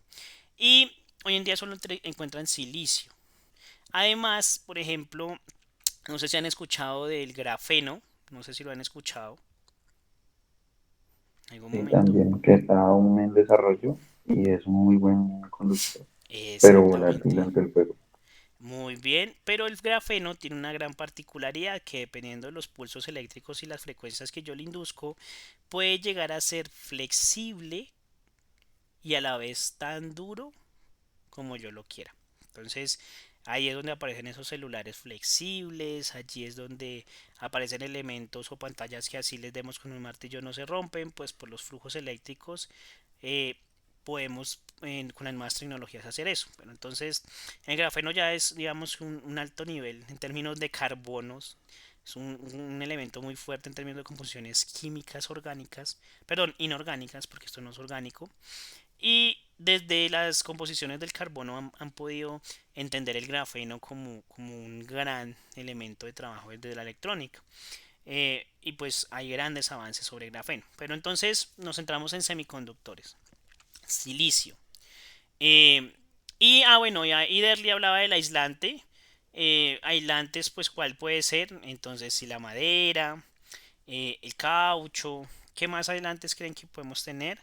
Y hoy en día solo encuentran silicio. Además, por ejemplo, no sé si han escuchado del grafeno. No sé si lo han escuchado en algún Sí, momento. también, que está aún en desarrollo y es un muy buen conductor, pero volátil Exactamente. ante el fuego. Muy bien, pero el grafeno tiene una gran particularidad que dependiendo de los pulsos eléctricos y las frecuencias que yo le induzco, puede llegar a ser flexible y a la vez tan duro como yo lo quiera. Entonces, ahí es donde aparecen esos celulares flexibles, allí es donde aparecen elementos o pantallas que así les demos con un martillo no se rompen, pues por los flujos eléctricos eh, podemos con las nuevas tecnologías hacer eso. Pero entonces, el grafeno ya es, digamos, un alto nivel en términos de carbonos. Es un elemento muy fuerte en términos de composiciones químicas orgánicas, perdón, inorgánicas, porque esto no es orgánico. Y desde las composiciones del carbono han podido entender el grafeno como un gran elemento de trabajo desde la electrónica. Y pues hay grandes avances sobre grafeno. Pero entonces nos centramos en semiconductores. Silicio. Eh, bueno, ya Iderli hablaba del aislante. Aislantes, pues, ¿cuál puede ser? Entonces, si la madera, el caucho. ¿Qué más aislantes creen que podemos tener?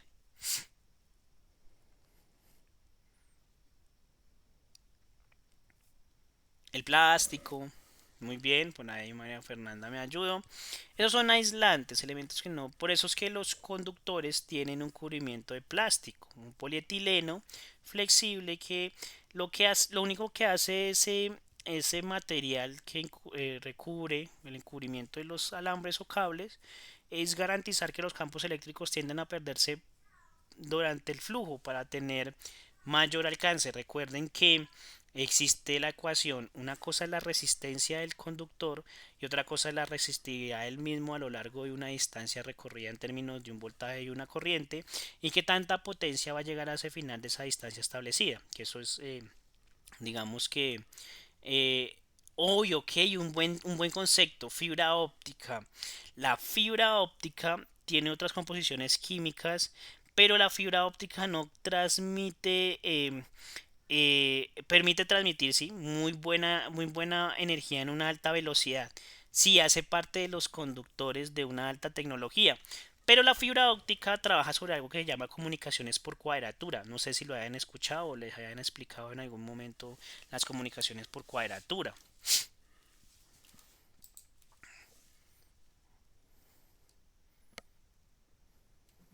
El plástico. Muy bien, por ahí María Fernanda me ayudó. Esos son aislantes, elementos que no. Por eso es que los conductores tienen un cubrimiento de plástico, un polietileno flexible que lo único que hace ese material que recubre el encubrimiento de los alambres o cables es garantizar que los campos eléctricos tienden a perderse durante el flujo para tener mayor alcance. Recuerden que existe la ecuación, una cosa es la resistencia del conductor y otra cosa es la resistividad del mismo a lo largo de una distancia recorrida en términos de un voltaje y una corriente, y que tanta potencia va a llegar a ese final de esa distancia establecida, que eso es digamos que eh, hoy, ok, un buen concepto, fibra óptica. La fibra óptica tiene otras composiciones químicas, pero la fibra óptica no transmite, permite transmitir, sí, muy buena energía en una alta velocidad. Sí, hace parte de los conductores de una alta tecnología. Pero la fibra óptica trabaja sobre algo que se llama comunicaciones por cuadratura. No sé si lo hayan escuchado o les hayan explicado en algún momento las comunicaciones por cuadratura.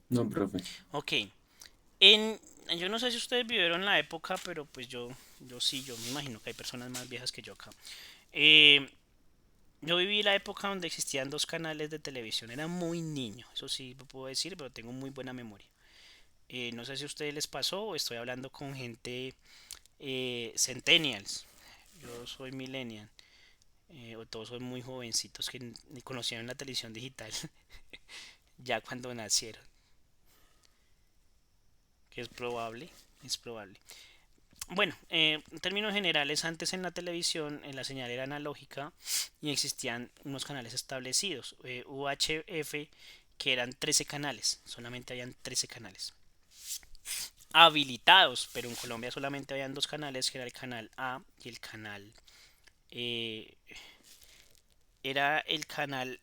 No, profe. Ok, en, yo no sé si ustedes vivieron la época, pero pues yo sí, yo me imagino que hay personas más viejas que yo acá. Eh, yo viví la época donde existían dos canales de televisión, era muy niño, eso sí lo puedo decir, pero tengo muy buena memoria. No sé si a ustedes les pasó o estoy hablando con gente centennials. Yo soy millennial. O todos son muy jovencitos que ni conocieron la televisión digital ya cuando nacieron. Que es probable. Bueno, en términos generales, antes en la televisión la señal era analógica y existían unos canales establecidos. UHF, que eran 13 canales, solamente habían 13 canales habilitados, pero en Colombia solamente habían dos canales, que era el canal A y el canal eh, era el canal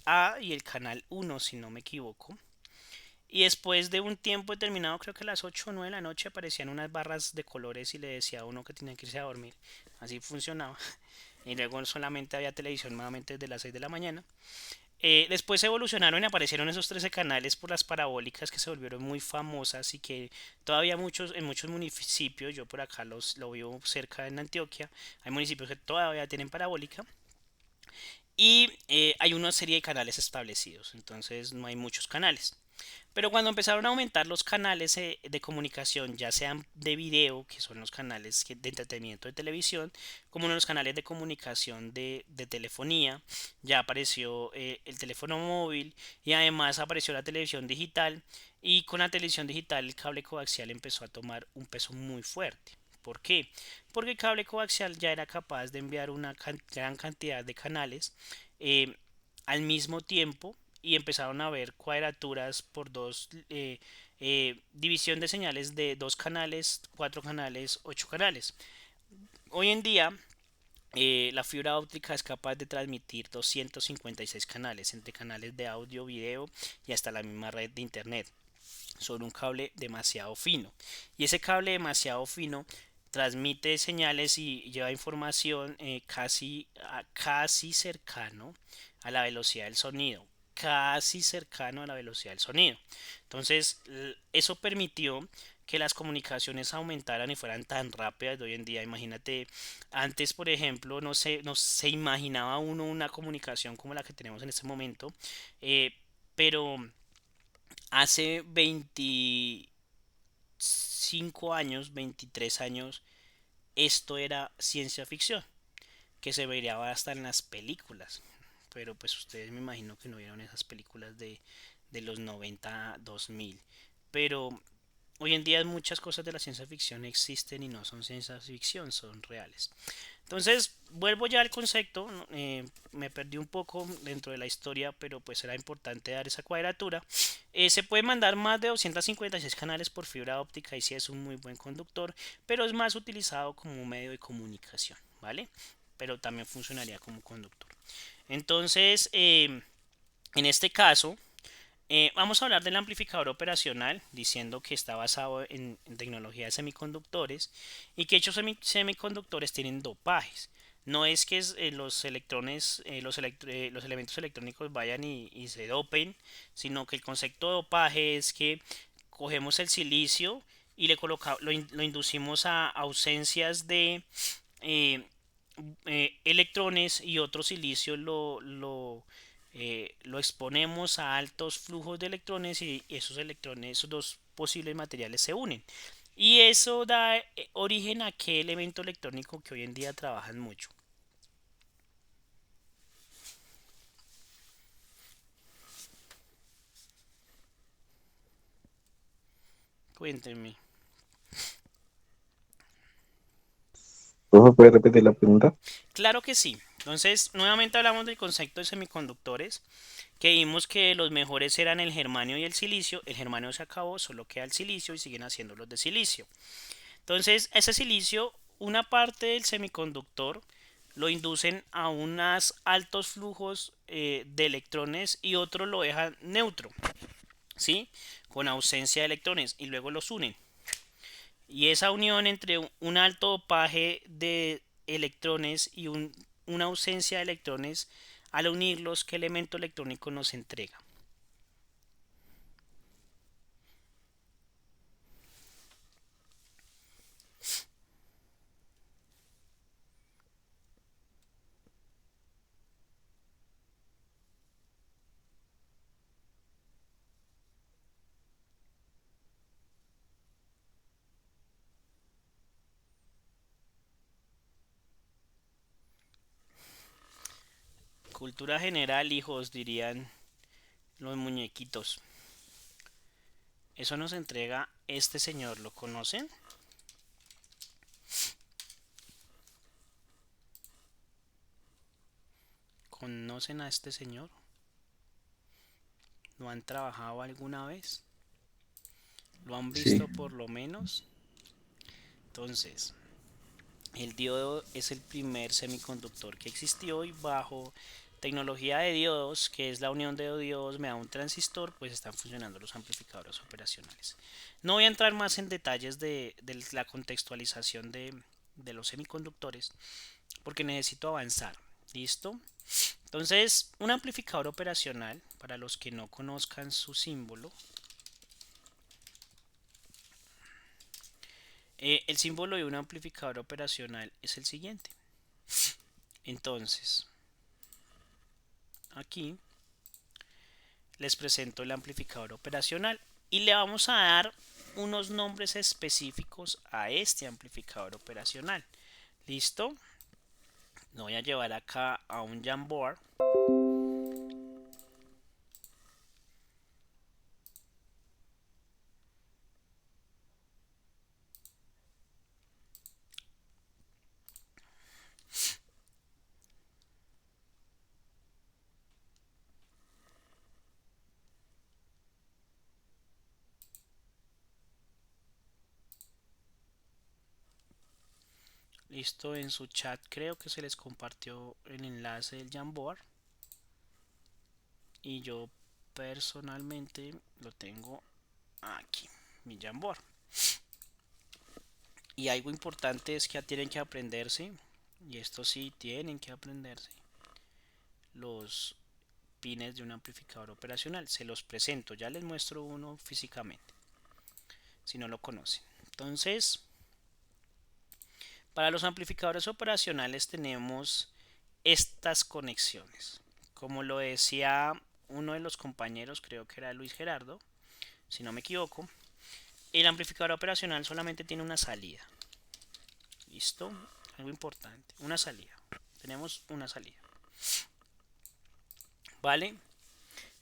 A y el canal 1 si no me equivoco. Y después de un tiempo determinado, creo que a las 8 o 9 de la noche, aparecían unas barras de colores y le decía a uno que tenía que irse a dormir. Así funcionaba. Y luego solamente había televisión nuevamente desde las 6 de la mañana. Después evolucionaron y aparecieron esos 13 canales por las parabólicas que se volvieron muy famosas y que todavía en muchos municipios, yo por acá lo vivo cerca en Antioquia, hay municipios que todavía tienen parabólica. Y hay una serie de canales establecidos, entonces no hay muchos canales. Pero cuando empezaron a aumentar los canales de comunicación, ya sean de video, que son los canales de entretenimiento de televisión, como los canales de comunicación de telefonía, ya apareció el teléfono móvil y además apareció la televisión digital. Y con la televisión digital el cable coaxial empezó a tomar un peso muy fuerte. ¿Por qué? Porque el cable coaxial ya era capaz de enviar una gran cantidad de canales eh, al mismo tiempo y empezaron a ver cuadraturas por división de señales de dos canales, cuatro canales, ocho canales. Hoy en día la fibra óptica es capaz de transmitir 256 canales entre canales de audio, video y hasta la misma red de internet sobre un cable demasiado fino. Y ese cable demasiado fino transmite señales y lleva información casi cercano a la velocidad del sonido. Casi cercano a la velocidad del sonido. Entonces, eso permitió que las comunicaciones aumentaran y fueran tan rápidas de hoy en día. Imagínate, antes, por ejemplo, no se imaginaba uno una comunicación como la que tenemos en este momento, pero hace 25 años, 23 años, esto era ciencia ficción, que se vería hasta en las películas. Pero pues ustedes me imagino que no vieron esas películas de los 90 2000. Pero hoy en día muchas cosas de la ciencia ficción existen y no son ciencia ficción, son reales. Entonces, vuelvo ya al concepto, ¿no? Me perdí un poco dentro de la historia, pero pues era importante dar esa cuadratura. Se puede mandar más de 256 canales por fibra óptica y sí es un muy buen conductor, pero es más utilizado como un medio de comunicación, ¿vale? Pero también funcionaría como conductor. Entonces, en este caso, vamos a hablar del amplificador operacional, diciendo que está basado en tecnología de semiconductores y que estos semiconductores tienen dopajes. No es que los electrones, los elementos electrónicos vayan y se dopen, sino que el concepto de dopaje es que cogemos el silicio y lo inducimos a ausencias de eh, electrones y otro silicio lo exponemos a altos flujos de electrones y esos electrones, esos dos posibles materiales se unen. Y eso da origen a qué elemento electrónico que hoy en día trabajan mucho. Cuéntenme. ¿Cómo puede repetir la pregunta? Claro que sí. Entonces, nuevamente hablamos del concepto de semiconductores, que vimos que los mejores eran el germanio y el silicio. El germanio se acabó, solo queda el silicio y siguen haciendo los de silicio. Entonces, ese silicio, una parte del semiconductor lo inducen a unos altos flujos de electrones y otro lo dejan neutro, ¿sí? Con ausencia de electrones y luego los unen. Y esa unión entre un alto dopaje de electrones y una ausencia de electrones, al unirlos, ¿qué elemento electrónico nos entrega? Cultura general, hijos, dirían los muñequitos. Eso nos entrega este señor, ¿lo conocen? ¿Conocen a este señor? ¿Lo han trabajado alguna vez? ¿Lo han Sí, visto por lo menos? Entonces, el diodo es el primer semiconductor que existió y bajo tecnología de diodos, que es la unión de diodos me da un transistor, pues están funcionando los amplificadores operacionales. No voy a entrar más en detalles de la contextualización de los semiconductores porque necesito avanzar. ¿Listo? Entonces, un amplificador operacional, para los que no conozcan su símbolo, el símbolo de un amplificador operacional es el siguiente. Entonces, aquí les presento el amplificador operacional y le vamos a dar unos nombres específicos a este amplificador operacional. ¿Listo? Lo voy a llevar acá a un Jamboard. Listo, en su chat creo que se les compartió el enlace del Jamboard. Y yo personalmente lo tengo aquí, mi Jamboard. Y algo importante es que tienen que aprenderse, y esto sí tienen que aprenderse, los pines de un amplificador operacional. Se los presento, ya les muestro uno físicamente, si no lo conocen. Entonces, para los amplificadores operacionales tenemos estas conexiones. Como lo decía uno de los compañeros, creo que era Luis Gerardo, si no me equivoco, el amplificador operacional solamente tiene una salida. ¿Listo? Algo importante, una salida. Tenemos una salida. ¿Vale?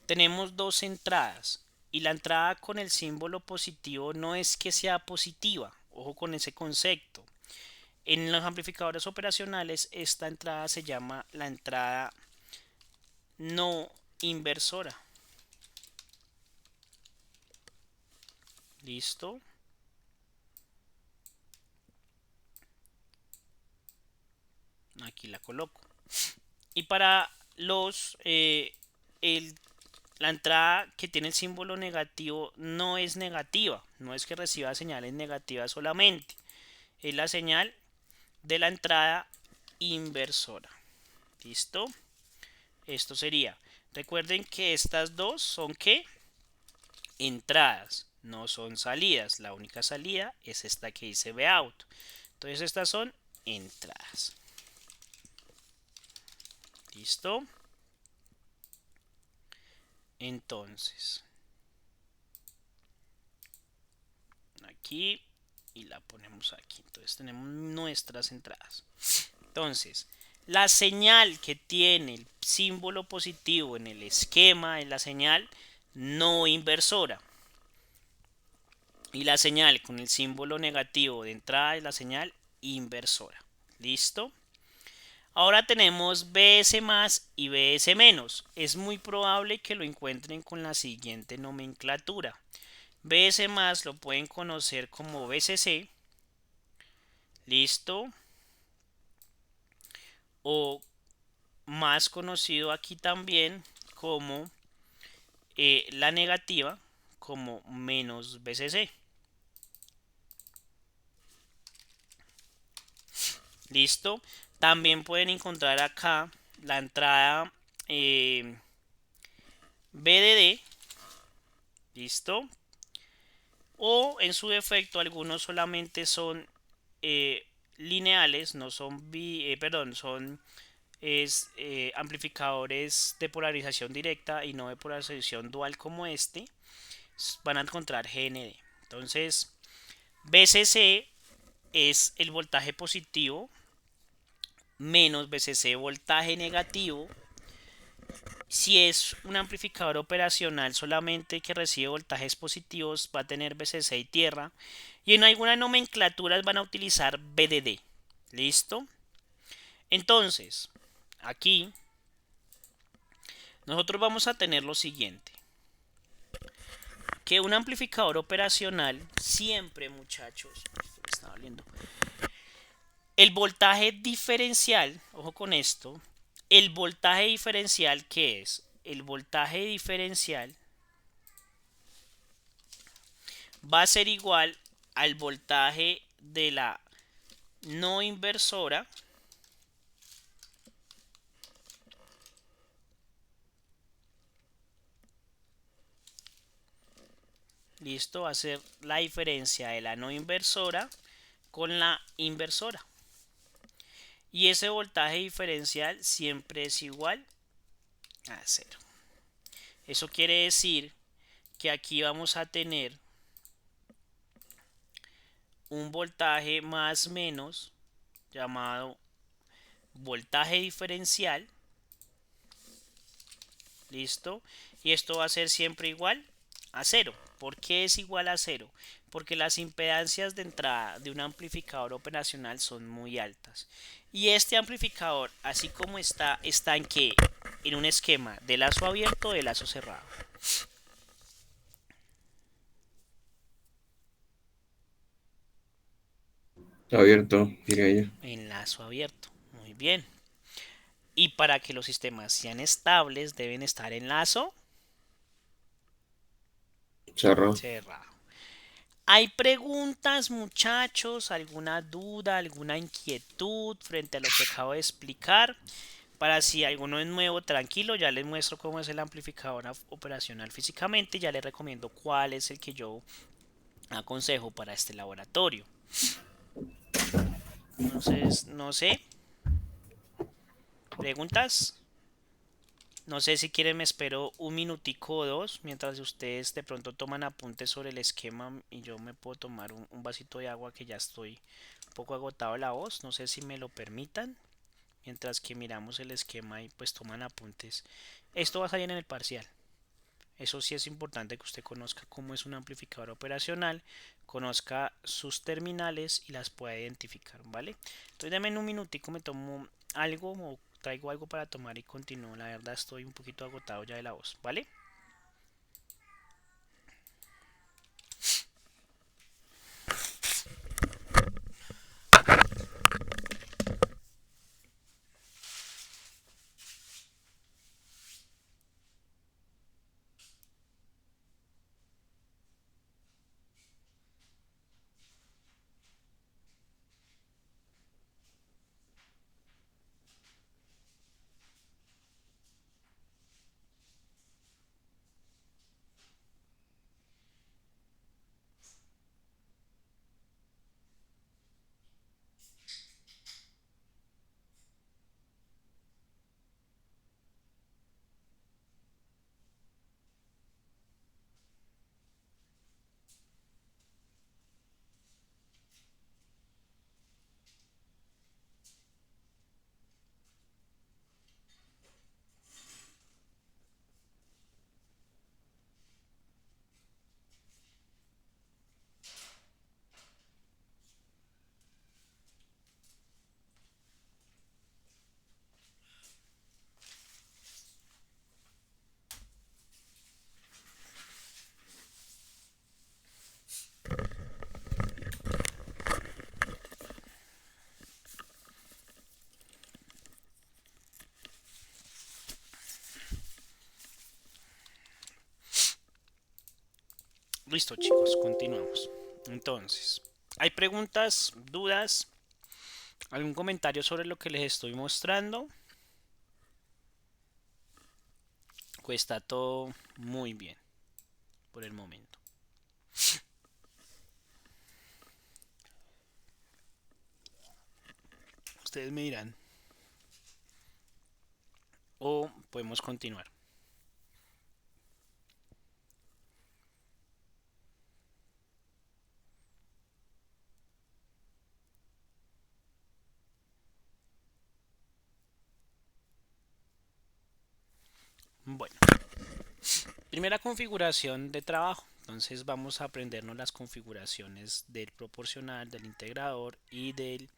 Tenemos dos entradas. Y la entrada con el símbolo positivo no es que sea positiva. Ojo con ese concepto. En los amplificadores operacionales esta entrada se llama la entrada no inversora. ¿Listo? Aquí la coloco. Y para los la entrada que tiene el símbolo negativo no es negativa, no es que reciba señales negativas solamente, es la señal de la entrada inversora. ¿Listo? Esto sería, recuerden que estas dos son ¿qué? Entradas, no son salidas. La única salida es esta que dice Vout. Entonces estas son entradas. ¿Listo? Entonces, aquí y la ponemos aquí. Entonces tenemos nuestras entradas. Entonces, la señal que tiene el símbolo positivo en el esquema es la señal no inversora. Y la señal con el símbolo negativo de entrada es la señal inversora. ¿Listo? Ahora tenemos BS más y BS menos. Es muy probable que lo encuentren con la siguiente nomenclatura. BS más lo pueden conocer como BCC. ¿Listo? O más conocido aquí también como la negativa, como menos BCC. ¿Listo? También pueden encontrar acá la entrada BDD. ¿Listo? O en su defecto algunos solamente son lineales, no son son amplificadores de polarización directa y no de polarización dual como este. Van a encontrar GND. Entonces, BCC es el voltaje positivo menos BCC voltaje negativo. Si es un amplificador operacional solamente que recibe voltajes positivos, va a tener BCC y tierra. Y en algunas nomenclaturas van a utilizar BDD. ¿Listo? Entonces, aquí nosotros vamos a tener lo siguiente. Que un amplificador operacional siempre, muchachos, me está doliendo. El voltaje diferencial, ojo con esto, el voltaje diferencial, ¿qué es? El voltaje diferencial va a ser igual al voltaje de la no inversora listo, va a ser la diferencia de la no inversora con la inversora. Y ese voltaje diferencial siempre es igual a 0. Eso quiere decir que aquí vamos a tener un voltaje más menos llamado voltaje diferencial. Listo. Y esto va a ser siempre igual a cero. ¿Por qué es igual a cero? Porque las impedancias de entrada de un amplificador operacional son muy altas. Y este amplificador, así como está en que en un esquema de lazo abierto o de lazo cerrado. Abierto, diría yo. En lazo abierto. Muy bien. Y para que los sistemas sean estables, deben estar en lazo Cerrado. cerrado. ¿Hay preguntas, muchachos? ¿Alguna duda, alguna inquietud frente a lo que acabo de explicar? Para si alguno es nuevo, tranquilo, ya les muestro cómo es el amplificador operacional físicamente. Ya les recomiendo cuál es el que yo aconsejo para este laboratorio. Entonces, no sé. ¿Preguntas? No sé si quieren me espero un minutico o dos mientras ustedes de pronto toman apuntes sobre el esquema y yo me puedo tomar un vasito de agua que ya estoy un poco agotado la voz. No sé si me lo permitan mientras que miramos el esquema y pues toman apuntes. Esto va a salir en el parcial. Eso sí es importante que usted conozca cómo es un amplificador operacional, conozca sus terminales y las pueda identificar, ¿vale? Entonces denme un minutico, me tomo algo o traigo algo para tomar y continúo. La verdad estoy un poquito agotado ya de la voz, ¿vale? Listo chicos, continuamos. Entonces, ¿hay preguntas, dudas, algún comentario sobre lo que les estoy mostrando? Pues está todo muy bien por el momento. Ustedes me dirán. O podemos continuar. Bueno, primera configuración de trabajo. Entonces vamos a aprendernos las configuraciones del proporcional, del integrador y del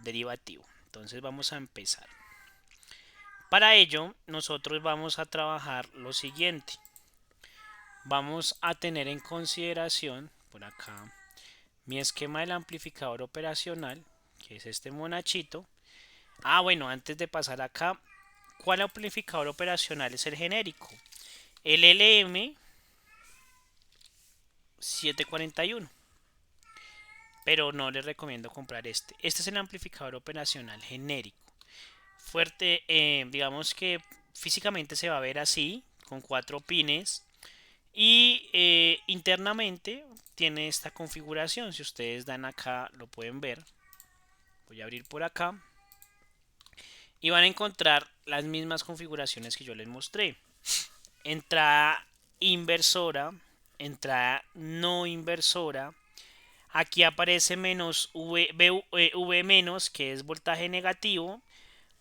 derivativo. Entonces vamos a empezar. Para ello, nosotros vamos a trabajar lo siguiente. Vamos a tener en consideración, por acá, mi esquema del amplificador operacional, que es este monachito. Bueno, antes de pasar acá, ¿cuál amplificador operacional es el genérico? El LM 741. Pero no les recomiendo comprar este. Este es el amplificador operacional genérico. Fuerte, digamos que físicamente se va a ver así, con 4 pines. Y internamente tiene esta configuración. Si ustedes dan acá, lo pueden ver. Voy a abrir por acá. Y van a encontrar las mismas configuraciones que yo les mostré. entrada inversora, entrada no inversora. Aquí aparece menos V menos, que es voltaje negativo,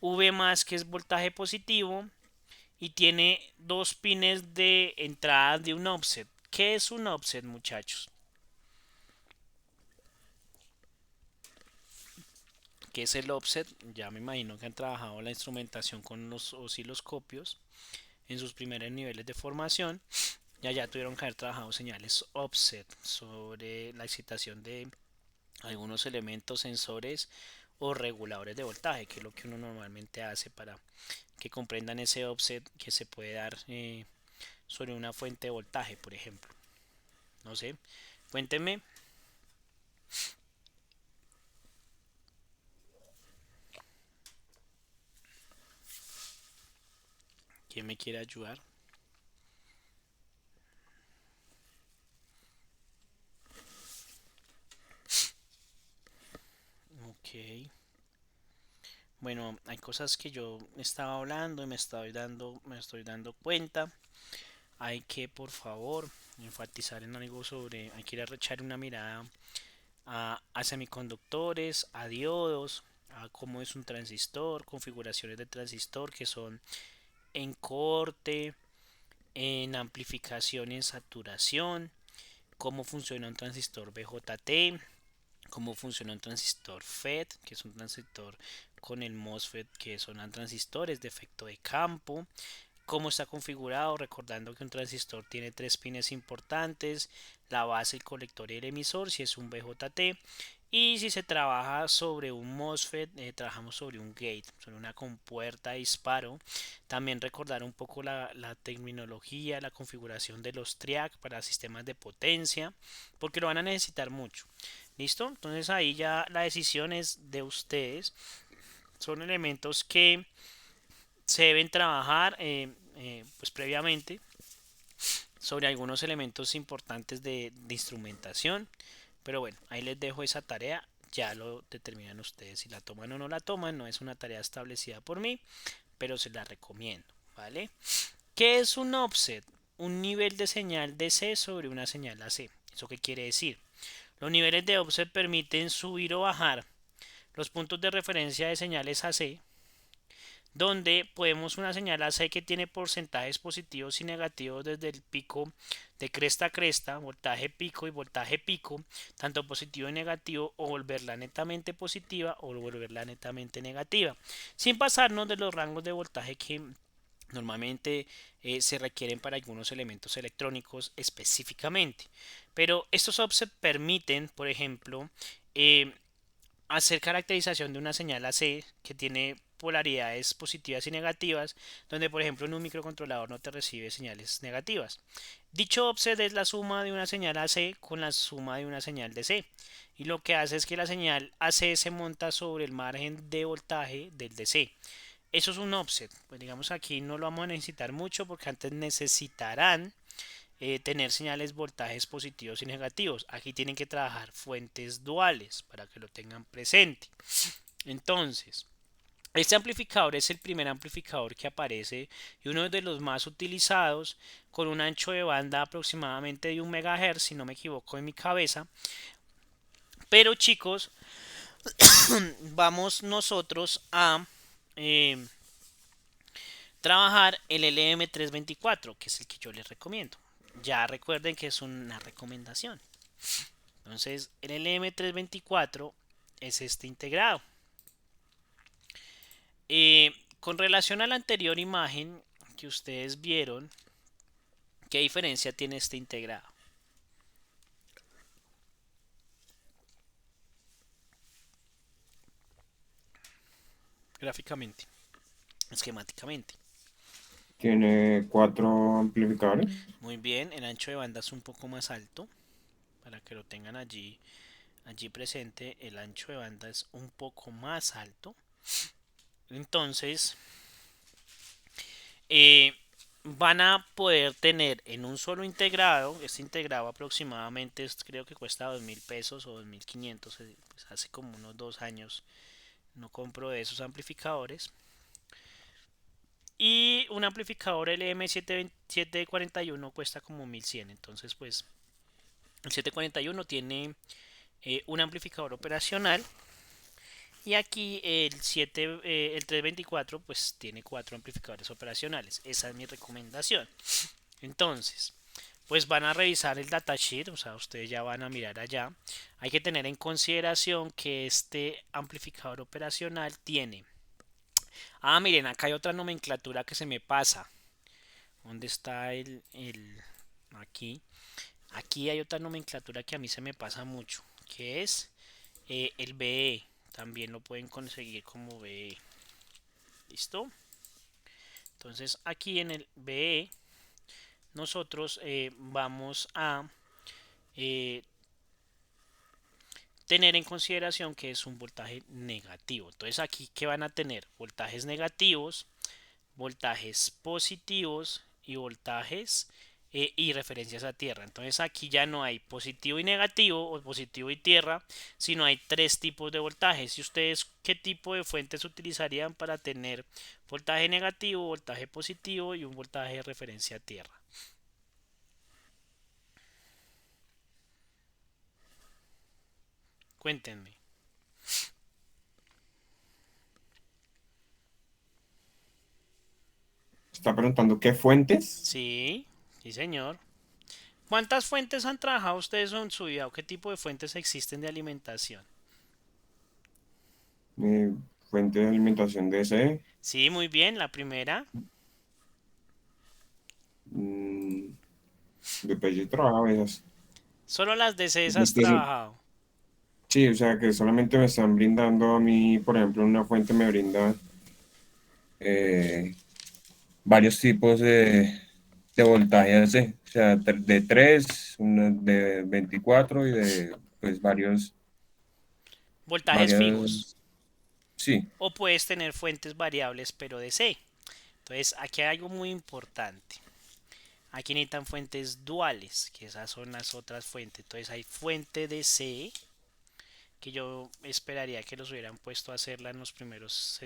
V más, que es voltaje positivo, y tiene dos pines de entrada de un offset. ¿Qué es un offset, muchachos? ¿Qué es el offset? Ya me imagino que han trabajado la instrumentación con los osciloscopios en sus primeros niveles de formación. Ya tuvieron que haber trabajado señales offset sobre la excitación de algunos elementos sensores o reguladores de voltaje, que es lo que uno normalmente hace para que comprendan ese offset que se puede dar sobre una fuente de voltaje, por ejemplo. No sé, cuéntenme. ¿Quién me quiere ayudar? Ok. Bueno, hay cosas que yo estaba hablando y me estoy dando cuenta. Hay que, por favor, enfatizar en algo sobre, hay que ir a echar una mirada a semiconductores, a diodos, a cómo es un transistor, configuraciones de transistor que son en corte, en amplificación y en saturación, cómo funciona un transistor BJT, cómo funciona un transistor FET, que es un transistor con el MOSFET, que son transistores de efecto de campo, cómo está configurado, recordando que un transistor tiene tres pines importantes, la base, el colector y el emisor, si es un BJT, y si se trabaja sobre un MOSFET, trabajamos sobre un gate, sobre una compuerta de disparo. También recordar un poco la terminología, la configuración de los TRIAC para sistemas de potencia, porque lo van a necesitar mucho. ¿Listo? Entonces ahí ya la decisión es de ustedes. Son elementos que se deben trabajar pues previamente sobre algunos elementos importantes de instrumentación. Pero bueno, ahí les dejo esa tarea. Ya lo determinan ustedes si la toman o no la toman. No es una tarea establecida por mí, pero se la recomiendo. ¿Vale? ¿Qué es un offset? Un nivel de señal DC sobre una señal AC. ¿Eso qué quiere decir? Los niveles de offset permiten subir o bajar los puntos de referencia de señales AC, donde podemos una señal AC que tiene porcentajes positivos y negativos desde el pico de cresta a cresta, voltaje pico y voltaje pico, tanto positivo y negativo, o volverla netamente positiva o volverla netamente negativa, sin pasarnos de los rangos de voltaje que normalmente se requieren para algunos elementos electrónicos específicamente. Pero estos offsets permiten, por ejemplo, hacer caracterización de una señal AC que tiene polaridades positivas y negativas, donde por ejemplo en un microcontrolador no te recibe señales negativas. Dicho offset es la suma de una señal AC con la suma de una señal DC, y lo que hace es que la señal AC se monta sobre el margen de voltaje del DC. Eso es un offset. Pues digamos aquí no lo vamos a necesitar mucho porque antes necesitarán tener señales voltajes positivos y negativos. Aquí tienen que trabajar fuentes duales para que lo tengan presente. Entonces, este amplificador es el primer amplificador que aparece y uno de los más utilizados, con un ancho de banda aproximadamente de 1 MHz, si no me equivoco en mi cabeza. Pero chicos, vamos nosotros a eh, trabajar el LM324, que es el que yo les recomiendo. Ya recuerden que es una recomendación. Entonces, el LM324 es este integrado. Con relación a la anterior imagen que ustedes vieron, ¿qué diferencia tiene este integrado? Gráficamente, esquemáticamente. Tiene 4 amplificadores. Muy bien, el ancho de banda es un poco más alto. Para que lo tengan allí presente, el ancho de banda es un poco más alto. Entonces, eh, van a poder tener en un solo integrado, este integrado aproximadamente creo que cuesta 2.000 pesos o 2.500, pues hace como unos 2 años no compro de esos amplificadores. Y un amplificador LM741 cuesta como 1100. Entonces pues el 741 tiene un amplificador operacional. Y aquí el 324 pues tiene 4 amplificadores operacionales. Esa es mi recomendación. Entonces, pues van a revisar el datasheet, o sea, ustedes ya van a mirar allá. Hay que tener en consideración que este amplificador operacional tiene... Ah, miren, acá hay otra nomenclatura que se me pasa. ¿Dónde está aquí? Aquí hay otra nomenclatura que a mí se me pasa mucho, que es el BE. También lo pueden conseguir como BE. ¿Listo? Entonces aquí en el BE nosotros vamos a eh, tener en consideración que es un voltaje negativo. Entonces aquí que van a tener voltajes negativos, voltajes positivos y voltajes y referencias a tierra. Entonces aquí ya no hay positivo y negativo o positivo y tierra, sino hay tres tipos de voltajes. ¿Y ustedes qué tipo de fuentes utilizarían para tener voltaje negativo, voltaje positivo y un voltaje de referencia a tierra? Cuéntenme. Está preguntando qué fuentes. Sí, sí señor. ¿Cuántas fuentes han trabajado ustedes en su vida o qué tipo de fuentes existen de alimentación? eh, Fuente de alimentación DC. Sí, muy bien. La primera, mm, Después yo trabajo esas. solo las de CES has Después, trabajado. sí, o sea que solamente me están brindando a mí, por ejemplo, una fuente me brinda eh, varios tipos de voltaje AC, o sea, de 3 una de 24 y de pues Voltajes fijos. varias, sí, O puedes tener fuentes variables pero de C. Entonces aquí hay algo muy importante. Aquí necesitan fuentes duales, que esas son las otras fuentes. Entonces hay fuente de C, que yo esperaría que los hubieran puesto a hacerla en los primeros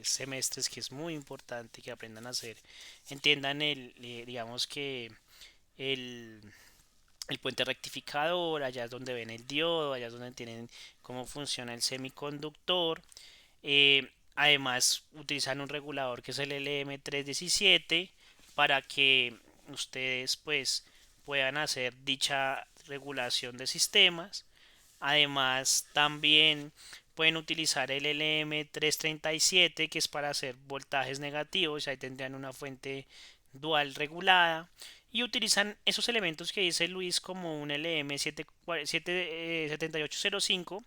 semestres, que es muy importante que aprendan a hacer. Entiendan digamos que el, el puente rectificador, allá es donde ven el diodo, allá es donde tienen cómo funciona el semiconductor. Además utilizan un regulador que es el LM317 para que ustedes pues puedan hacer dicha regulación de sistemas. Además también pueden utilizar el LM337 que es para hacer voltajes negativos, ahí tendrían una fuente dual regulada y utilizan esos elementos que dice Luis como un LM7805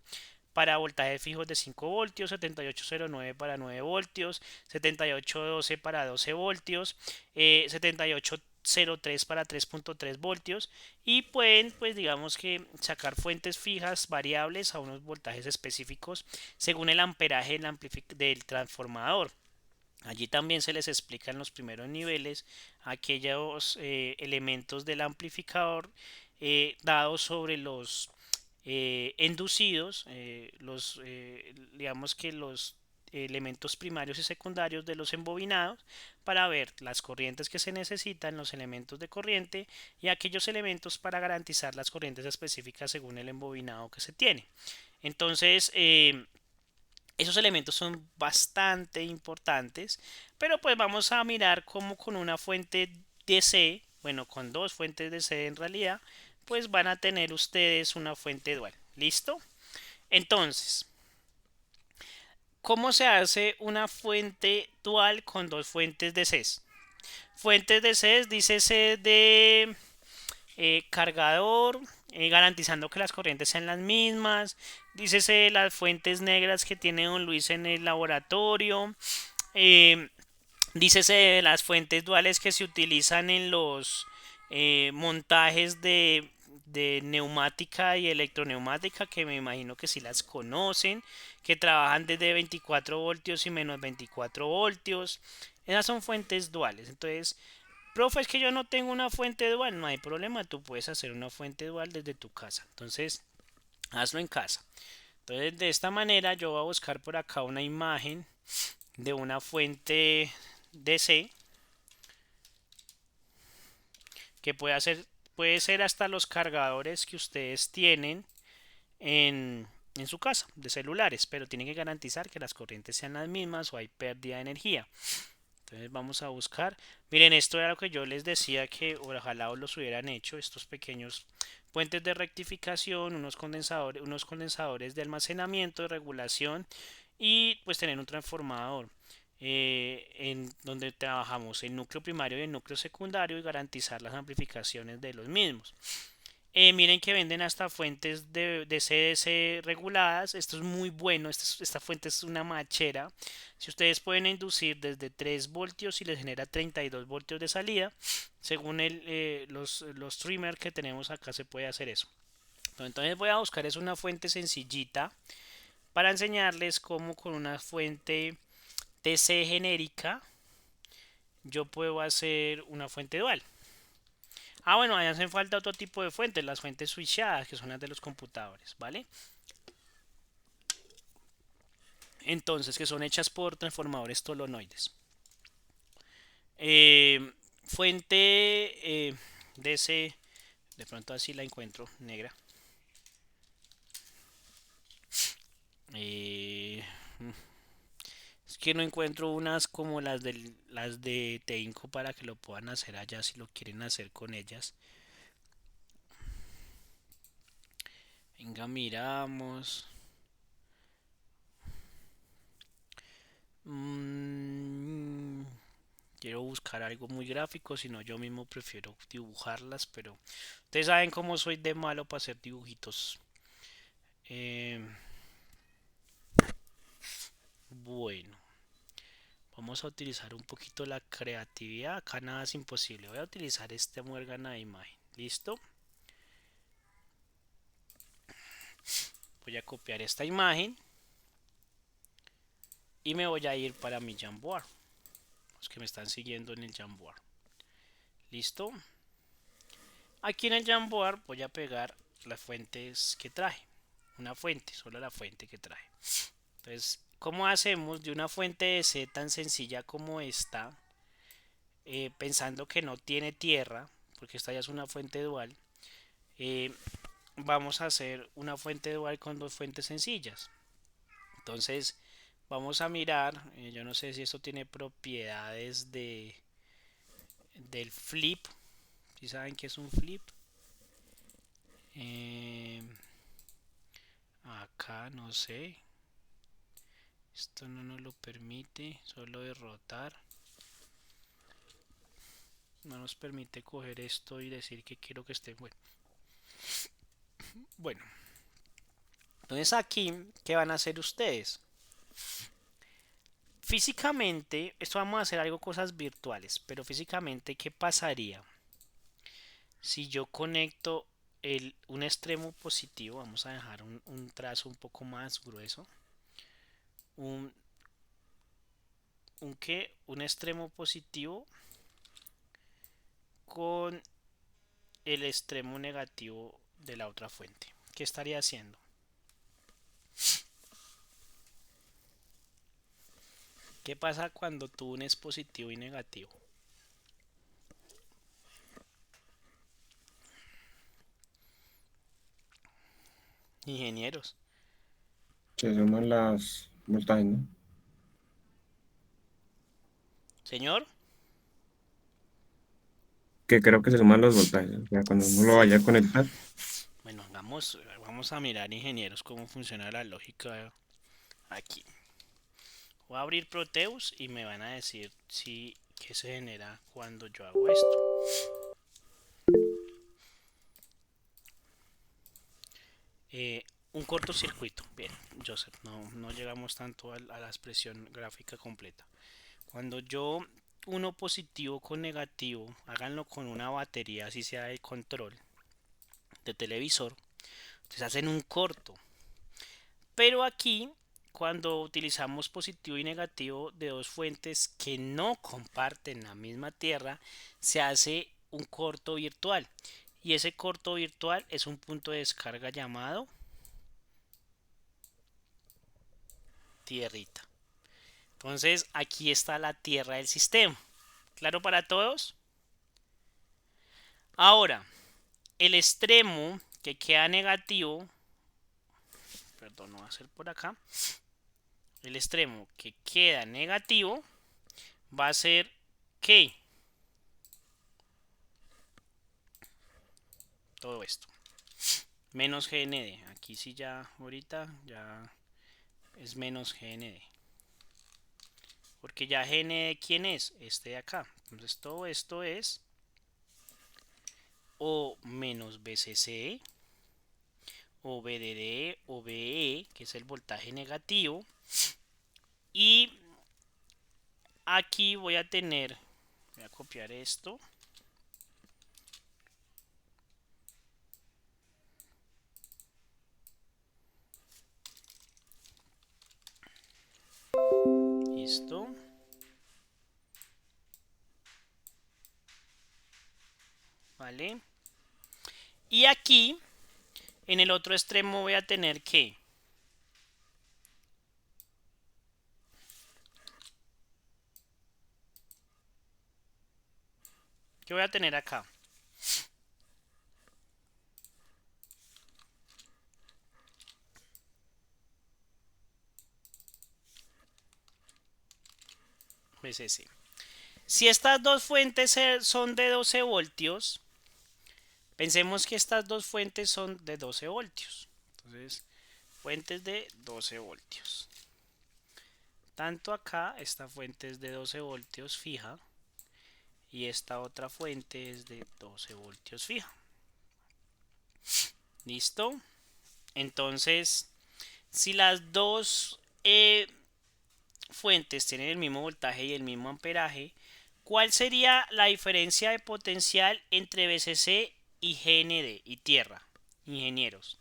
para voltajes fijos de 5 voltios, 7809 para 9 voltios, 7812 para 12 voltios, 7803 para 3.3 voltios y pueden pues digamos que sacar fuentes fijas variables a unos voltajes específicos según el amperaje del transformador. Allí también se les explica en los primeros niveles aquellos elementos del amplificador dados sobre los inducidos, digamos que los elementos primarios y secundarios de los embobinados para ver las corrientes que se necesitan, los elementos de corriente y aquellos elementos para garantizar las corrientes específicas según el embobinado que se tiene. Entonces, esos elementos son bastante importantes, pero pues vamos a mirar cómo con una fuente DC, bueno, con dos fuentes DC en realidad, pues van a tener ustedes una fuente dual. ¿Listo? Entonces, ¿cómo se hace una fuente dual con dos fuentes DC? Fuentes DC, dice C de cargador, garantizando que las corrientes sean las mismas. Dícese las fuentes negras que tiene don Luis en el laboratorio. Eh, Dícese de las fuentes duales que se utilizan en los montajes de neumática y electroneumática, que me imagino que si las conocen, que trabajan desde 24 voltios y menos 24 voltios. Esas son fuentes duales. Entonces, profe, es que yo no tengo una fuente dual, no hay problema, tú puedes hacer una fuente dual desde tu casa. Entonces, hazlo en casa. Entonces, de esta manera yo voy a buscar por acá una imagen de una fuente DC, que puede ser hasta los cargadores que ustedes tienen en su casa de celulares, pero tienen que garantizar que las corrientes sean las mismas o hay pérdida de energía. Entonces vamos a buscar. Miren, esto era lo que yo les decía que ojalá los hubieran hecho, estos pequeños puentes de rectificación, unos condensadores de almacenamiento, de regulación y pues tener un transformador en donde trabajamos el núcleo primario y el núcleo secundario y garantizar las amplificaciones de los mismos. Miren que venden hasta fuentes de CDC reguladas. Esto es muy bueno. Esta fuente es una machera. Si ustedes pueden inducir desde 3 voltios y les genera 32 voltios de salida, según los trimmer que tenemos acá se puede hacer eso. Entonces voy a buscar es una fuente sencillita para enseñarles cómo con una fuente DC genérica yo puedo hacer una fuente dual. Bueno, ahí hacen falta otro tipo de fuentes, las fuentes switchadas, que son las de los computadores, ¿vale? Entonces, que son hechas por transformadores tolonoides. Fuente DC, de pronto así la encuentro, negra. Es que no encuentro unas como las de Teinco para que lo puedan hacer allá si lo quieren hacer con ellas. Venga, miramos. Quiero buscar algo muy gráfico, si no yo mismo prefiero dibujarlas, pero ustedes saben cómo soy de malo para hacer dibujitos. Bueno, vamos a utilizar un poquito la creatividad. Acá nada es imposible. Voy a utilizar este muérgana de imagen. ¿Listo? Voy a copiar esta imagen y me voy a ir para mi Jamboard. Los que me están siguiendo en el Jamboard. ¿Listo? Aquí en el Jamboard voy a pegar las fuentes que traje. Una fuente, solo la fuente que traje. Entonces, ¿cómo hacemos de una fuente de C tan sencilla como esta? Pensando que no tiene tierra, porque esta ya es una fuente dual. Vamos a hacer una fuente dual con dos fuentes sencillas. Entonces, vamos a mirar. Yo no sé si esto tiene propiedades del flip. Si saben que es un flip. Acá no sé. Esto no nos lo permite. Solo derrotar. No nos permite coger esto y decir que quiero que esté bueno. Bueno. Entonces aquí, ¿qué van a hacer ustedes? Físicamente, esto vamos a hacer algo cosas virtuales, pero físicamente, ¿qué pasaría si yo conecto un extremo positivo? Vamos a dejar un trazo un poco más grueso. Un extremo positivo con el extremo negativo de la otra fuente. ¿Qué estaría haciendo? ¿Qué pasa cuando tú unes positivo y negativo? Ingenieros. Se suman las voltajes, ¿no? Señor. Que creo que se suman los voltajes. O sea, cuando uno lo vaya a conectar. Bueno, vamos a mirar, ingenieros, cómo funciona la lógica aquí. Voy a abrir Proteus y me van a decir qué se genera cuando yo hago esto. Un cortocircuito. Bien, Joseph, no llegamos tanto a la expresión gráfica completa. Cuando yo uno positivo con negativo, háganlo con una batería, así sea de control, de televisor, entonces hacen un corto. Pero aquí, cuando utilizamos positivo y negativo de dos fuentes que no comparten la misma tierra, se hace un corto virtual. Y ese corto virtual es un punto de descarga llamado tierrita. Entonces aquí está la tierra del sistema. ¿Claro para todos? Ahora, el extremo que queda negativo, perdón, no va a ser por acá. El extremo que queda negativo va a ser ¿qué? Todo esto. Menos GND. Aquí sí ya, ahorita ya es menos GND. Porque ya GND, ¿quién es? Este de acá. Entonces todo esto es O menos BCC, o VDD, o VE, que es el voltaje negativo. Y aquí voy a tener, voy a copiar esto. Listo. Vale. Y aquí, en el otro extremo voy a tener que ¿qué voy a tener acá? Pues ese. Si estas dos fuentes son de 12 voltios, pensemos que estas dos fuentes son de 12 voltios. Entonces, fuentes de 12 voltios. Tanto acá, esta fuente es de 12 voltios fija. Y esta otra fuente es de 12 voltios fija. ¿Listo? Entonces, si las dos fuentes tienen el mismo voltaje y el mismo amperaje, ¿cuál sería la diferencia de potencial entre VCC y GND y tierra? Ingenieros.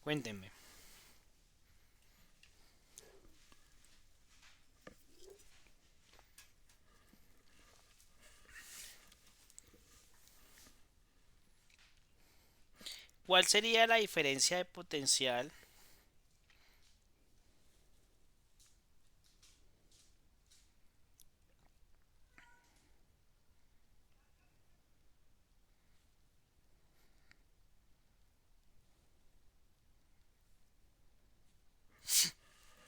Cuéntenme. ¿Cuál sería la diferencia de potencial?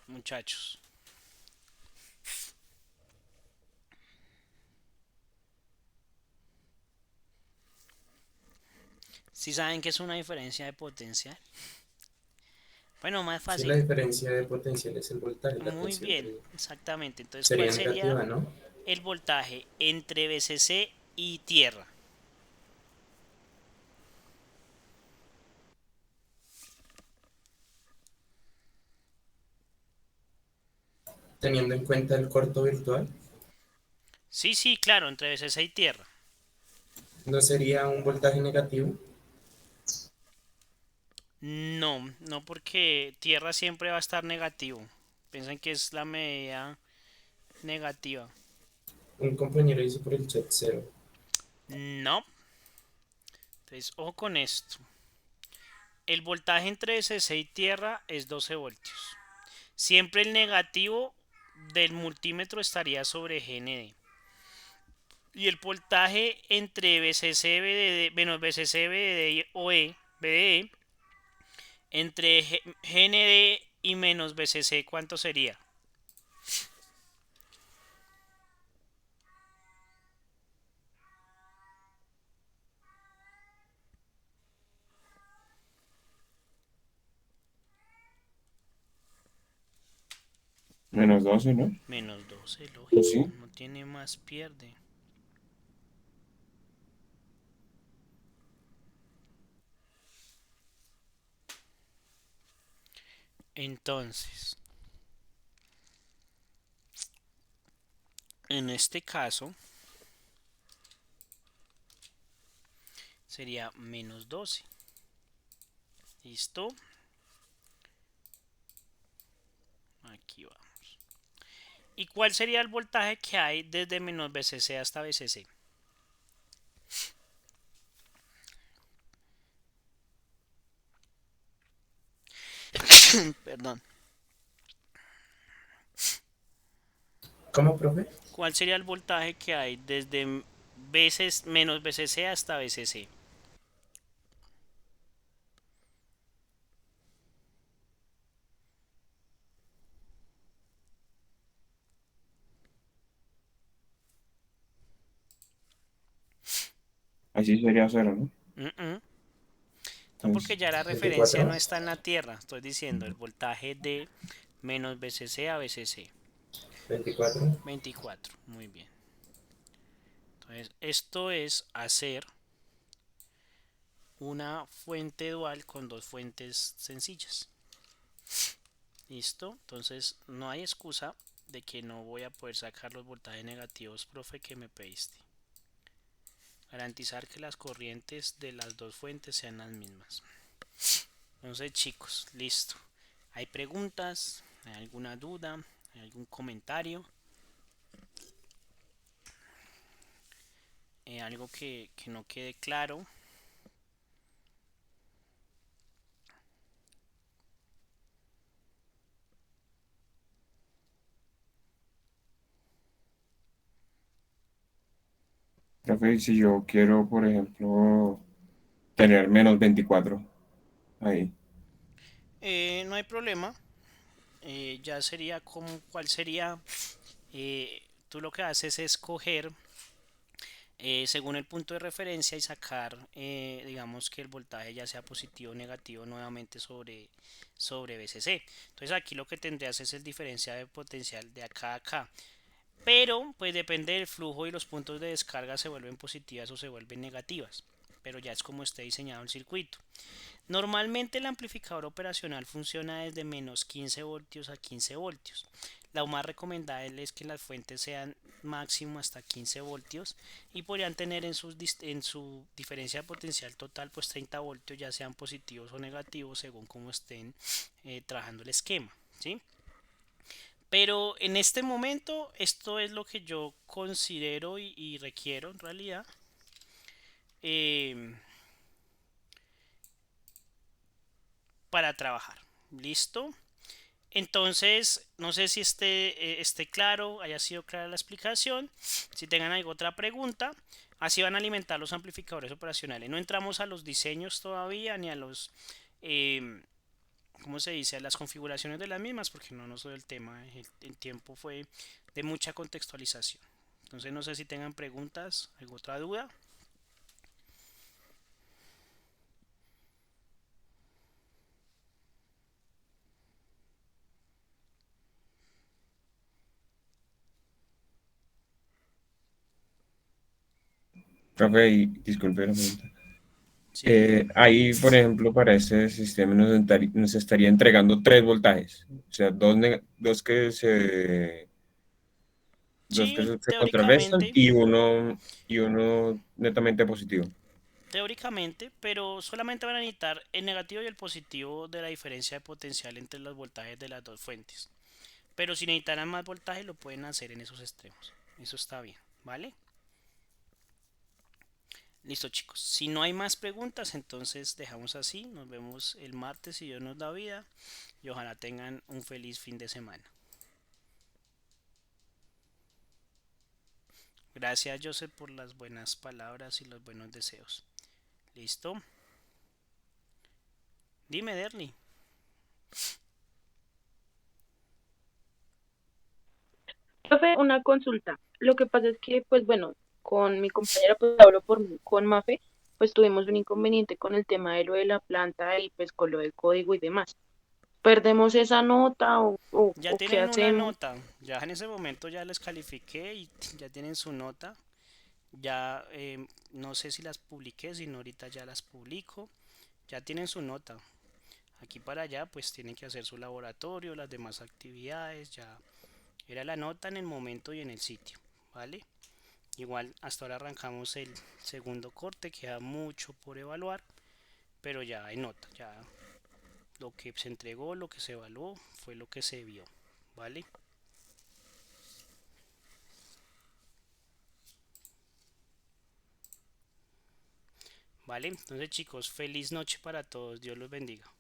Muchachos. ¿Sí saben qué es una diferencia de potencial? Bueno, más Sí, la fácil. diferencia de potencial es el voltaje, la Muy tensión bien, exactamente. Entonces, ¿cuál sería sería negativa, ¿no? el voltaje entre VCC y tierra? Teniendo en cuenta el corto virtual, Sí, sí, claro, entre VCC y tierra. ¿no sería un voltaje negativo? No, no porque tierra siempre va a estar negativo. Piensan que es la medida negativa. Un compañero dice por el chat cero. No. Entonces, ojo con esto. El voltaje entre VCC y tierra es 12 voltios. Siempre el negativo del multímetro estaría sobre GND. Y el voltaje entre VCC, BDD, bueno, VCC, BDD o BDE, entre GND y menos VCC, ¿cuánto sería? Menos 12, ¿no? Menos 12, Pues lógico. sí. No tiene más, pierde. Entonces, en este caso, sería menos 12. ¿Listo? Aquí vamos. ¿Y cuál sería el voltaje que hay desde menos VCC hasta VCC? Perdón. ¿Cómo, profe? ¿Cuál sería el voltaje que hay desde veces menos VCC hasta VCC? Así sería cero, ¿no? Mm, mm. No, porque Entonces, ya la referencia 24. no está en la Tierra. Estoy diciendo el voltaje de menos VCC a VCC. 24. 24. Muy bien. Entonces, esto es hacer una fuente dual con dos fuentes sencillas. ¿Listo? Entonces, no hay excusa de que no voy a poder sacar los voltajes negativos, profe, que me pediste. Garantizar que las corrientes de las dos fuentes sean las mismas. Entonces, chicos, listo. ¿Hay preguntas? ¿Hay alguna duda? ¿Hay algún comentario? Algo que no quede claro. profe, si yo quiero, por ejemplo, tener menos 24 ahí. No hay problema. Ya sería como cuál sería. Tú lo que haces es coger según el punto de referencia y sacar, digamos que el voltaje ya sea positivo o negativo nuevamente sobre VCC. Entonces aquí lo que tendrías es el diferencial de potencial de acá a acá. Pero pues depende del flujo y los puntos de descarga se vuelven positivas o se vuelven negativas. Pero ya es como esté diseñado el circuito. Normalmente el amplificador operacional funciona desde menos 15 voltios a 15 voltios. La más recomendada es que las fuentes sean máximo hasta 15 voltios y podrían tener en su diferencia de potencial total pues 30 voltios ya sean positivos o negativos según cómo estén trabajando el esquema, ¿sí? Pero en este momento esto es lo que yo considero y requiero en realidad. eh, para trabajar. ¿Listo? Entonces, no sé si esté claro, haya sido clara la explicación. Si tengan alguna otra pregunta, así van a alimentar los amplificadores operacionales. No entramos a los diseños todavía ni a los, eh, ¿cómo se dice? A las configuraciones de las mismas, porque no soy el tema. El tiempo fue de mucha contextualización. Entonces, no sé si tengan preguntas, alguna otra duda. Profe, y disculpe la pregunta. Sí. Ahí, por ejemplo, para ese sistema nos estaría entregando tres voltajes. O sea, dos que Sí, se contrarrestan y uno netamente positivo. teóricamente, pero solamente van a necesitar el negativo y el positivo de la diferencia de potencial entre los voltajes de las dos fuentes. Pero si necesitaran más voltaje lo pueden hacer en esos extremos. Eso está bien, ¿vale? Listo chicos, si no hay más preguntas entonces dejamos así. Nos vemos el martes si Dios nos da vida y ojalá tengan un feliz fin de semana. Gracias Joseph por las buenas palabras y los buenos deseos. ¿Listo? Dime Derly. Profe, una consulta. Lo que pasa es que, pues bueno, con mi compañera, pues hablo con Mafe, pues tuvimos un inconveniente con el tema de lo de la planta y pues con lo del código y demás. ¿Perdemos esa nota Ya o qué tienen una hacemos? nota, ya en ese momento ya les califiqué y ya tienen su nota. Ya no sé si las publiqué, sino ahorita ya las publico. Ya tienen su nota. Aquí para allá pues tienen que hacer su laboratorio, las demás actividades. Ya era la nota en el momento y en el sitio. ¿Vale? Igual hasta ahora arrancamos el segundo corte. Queda mucho por evaluar. Pero ya hay nota. Ya lo que se entregó, lo que se evaluó fue lo que se vio. ¿Vale? ¿vale? Entonces chicos, feliz noche para todos, Dios los bendiga.